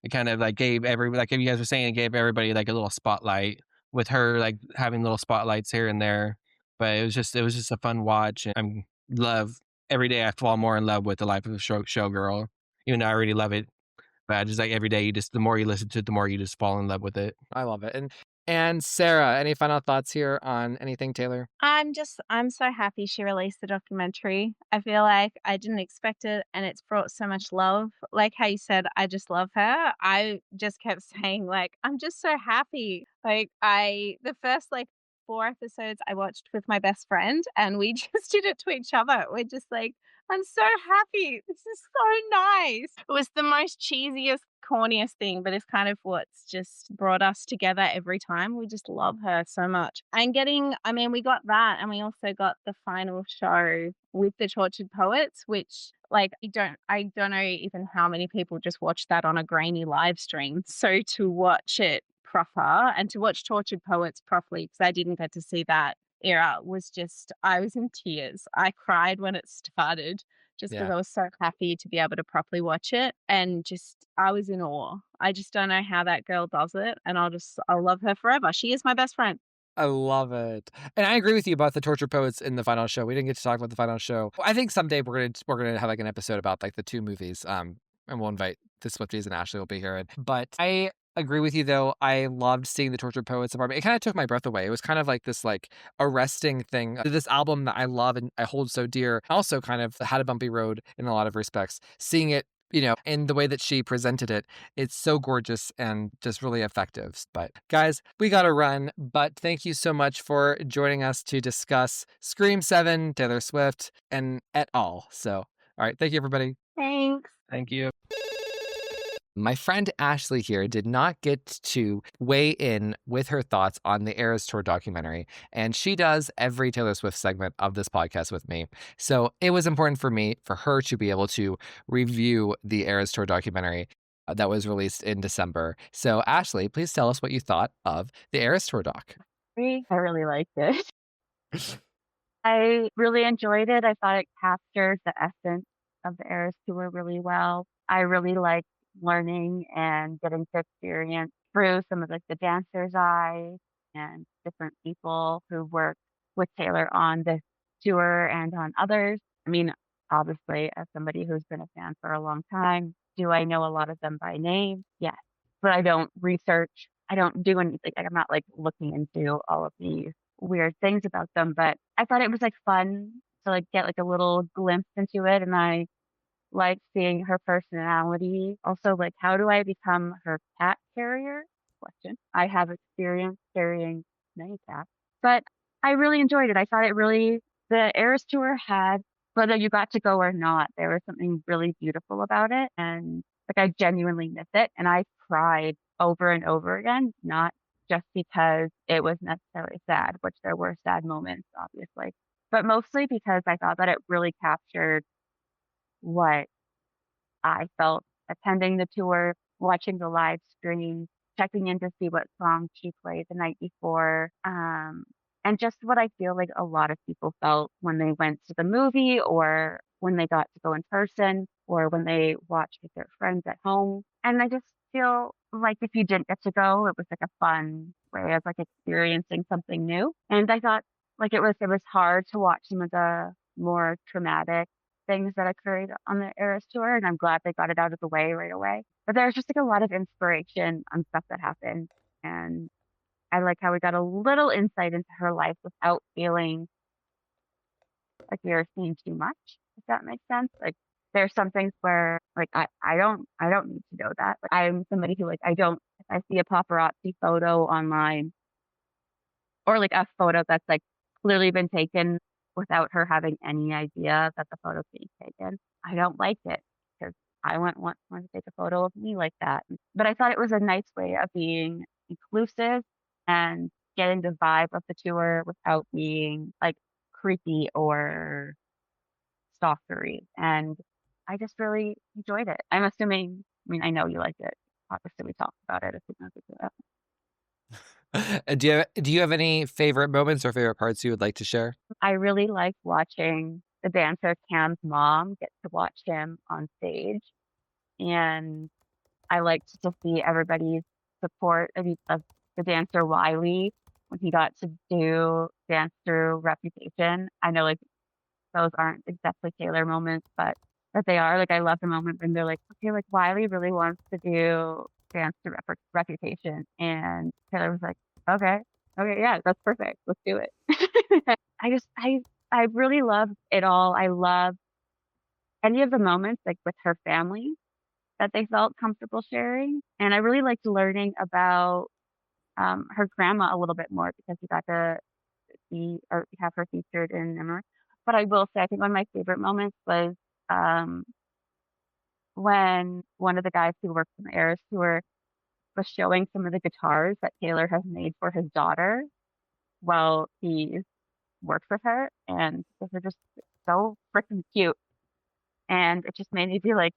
[SPEAKER 1] It kind of like gave like you guys were saying, it gave everybody like a little spotlight with her like having little spotlights here and there. But it was just a fun watch. And I'm love every day I fall more in love with the life of a showgirl. Even though I already love it. But I just like every day the more you listen to it, the more you just fall in love with it.
[SPEAKER 4] I love it. And Sarah, any final thoughts here on anything Taylor?
[SPEAKER 6] I'm so happy she released the documentary. I feel like I didn't expect it and it's brought so much love. Like how you said, I just love her. I just kept saying like, I'm just so happy. The first like 4 episodes I watched with my best friend and we just did it to each other. We're just like, I'm so happy. This is so nice. It was the most cheesiest, corniest thing, but it's kind of what's just brought us together every time. We just love her so much. And we got that, and we also got the final show with the Tortured Poets, which like I don't know even how many people just watched that on a grainy live stream. So to watch it proper and to watch Tortured Poets properly, because I didn't get to see that era, was just I was in tears. I cried when it started just because
[SPEAKER 4] Yeah.
[SPEAKER 6] I was so happy to be able to properly watch it and just I was in awe. I just don't know how that girl does it and I'll love her forever. She is my best friend.
[SPEAKER 4] I love it. And I agree with you about the Torture Poets in the final show. We didn't get to talk about the final show. I think someday we're gonna have like an episode about like the two movies. And we'll invite the Swifties and Ashley will be here. But I agree with you though. I loved seeing the Tortured Poets apartment. It kind of took my breath away. It was kind of like this like arresting thing. This album that I love and I hold so dear also kind of had a bumpy road in a lot of respects. Seeing it in the way that she presented it, it's so gorgeous and just really effective. But guys, we got to run. But thank you so much for joining us to discuss Scream 7, Taylor Swift, and et al. So, all right. Thank you, everybody.
[SPEAKER 6] Thanks.
[SPEAKER 1] Thank you.
[SPEAKER 4] My friend Ashley here did not get to weigh in with her thoughts on the Eras Tour documentary, and she does every Taylor Swift segment of this podcast with me. So it was important for her to be able to review the Eras Tour documentary that was released in December. So Ashley, please tell us what you thought of the Eras Tour doc.
[SPEAKER 7] I really liked it. I really enjoyed it. I thought it captured the essence of the Eras Tour really well. I really liked learning and getting to experience through some of like the dancers' eyes and different people who worked with Taylor on this tour and on others. I mean, obviously, as somebody who's been a fan for a long time, do I know a lot of them by name? Yes. But I don't research. I don't do anything. Like, I'm not like looking into all of these weird things about them. But I thought it was like fun to like get like a little glimpse into it. And I like seeing her personality. Also, like, how do I become her cat carrier? Question. I have experience carrying many cats, but I really enjoyed it. I thought the Eras Tour had, whether you got to go or not, there was something really beautiful about it. And like, I genuinely miss it. And I cried over and over again, not just because it was necessarily sad, which there were sad moments, obviously, but mostly because I thought that it really captured what I felt attending the tour, watching the live stream, checking in to see what song she played the night before. and just what I feel like a lot of people felt when they went to the movie or when they got to go in person or when they watched with their friends at home. And I just feel like if you didn't get to go, it was like a fun way of like experiencing something new. And I thought like it was hard to watch some of the more traumatic things that occurred on the Eras tour, and I'm glad they got it out of the way right away. But there's just like a lot of inspiration on stuff that happened, and I like how we got a little insight into her life without feeling like we were seeing too much, if that makes sense. Like there's some things where like I don't need to know that. Like I'm somebody who like I don't if I see a paparazzi photo online or like a photo that's like clearly been taken without her having any idea that the photo's being taken, I don't like it because I wouldn't want someone to take a photo of me like that. But I thought it was a nice way of being inclusive and getting the vibe of the tour without being like creepy or stalkery. And I just really enjoyed it. I'm assuming, I mean, I know you liked it. Obviously, we talked about it a few minutes ago.
[SPEAKER 4] Do you have any favorite moments or favorite parts you would like to share?
[SPEAKER 7] I really liked watching the dancer Cam's mom get to watch him on stage. And I liked to see everybody's support of the dancer Wiley when he got to do Dance Through Reputation. I know like those aren't exactly Taylor moments, but they are. Like I love the moment when they're like, okay, like Wiley really wants to do Dance Through Reputation. And Taylor was like, okay, yeah, that's perfect. Let's do it. I really love it all. I love any of the moments like with her family that they felt comfortable sharing. And I really liked learning about her grandma a little bit more because we got to see or have her featured in Memory. But I will say, I think one of my favorite moments was when one of the guys who worked on the Eras tour was showing some of the guitars that Taylor has made for his daughter while he works with her. And those are just so freaking cute. And it just made me be like,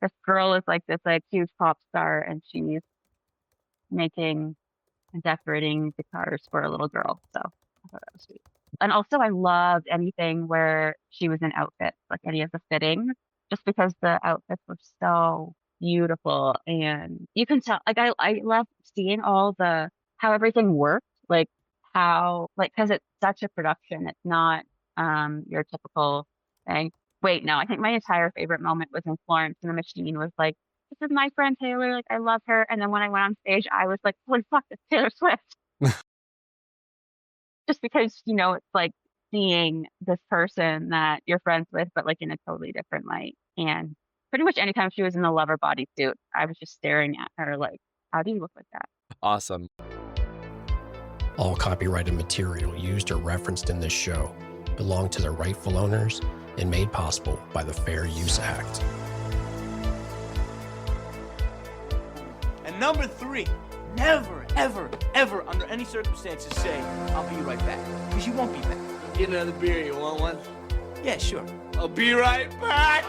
[SPEAKER 7] this girl is like this like huge pop star and she's making and decorating guitars for a little girl. So I thought that was sweet. And also I loved anything where she was in outfits, like any of the fittings, just because the outfits were so beautiful. And you can tell, like I love seeing all the, how everything worked, like how, like, cause it's such a production. It's not your typical thing. Wait, no, I think my entire favorite moment was in Florence and the Machine was like, this is my friend Taylor, like I love her. And then when I went on stage, I was like, holy fuck, it's Taylor Swift. Just because, you know, it's like seeing this person that you're friends with, but like in a totally different light. And pretty much anytime she was in a lover bodysuit, I was just staring at her like, how do you look like that?
[SPEAKER 4] Awesome.
[SPEAKER 3] All copyrighted material used or referenced in this show belong to their rightful owners and made possible by the Fair Use Act.
[SPEAKER 8] And number 3, never, ever, ever, under any circumstances say, I'll be right back. Because you won't be back.
[SPEAKER 9] Get another beer, you want one?
[SPEAKER 8] Yeah, sure.
[SPEAKER 9] I'll be right back!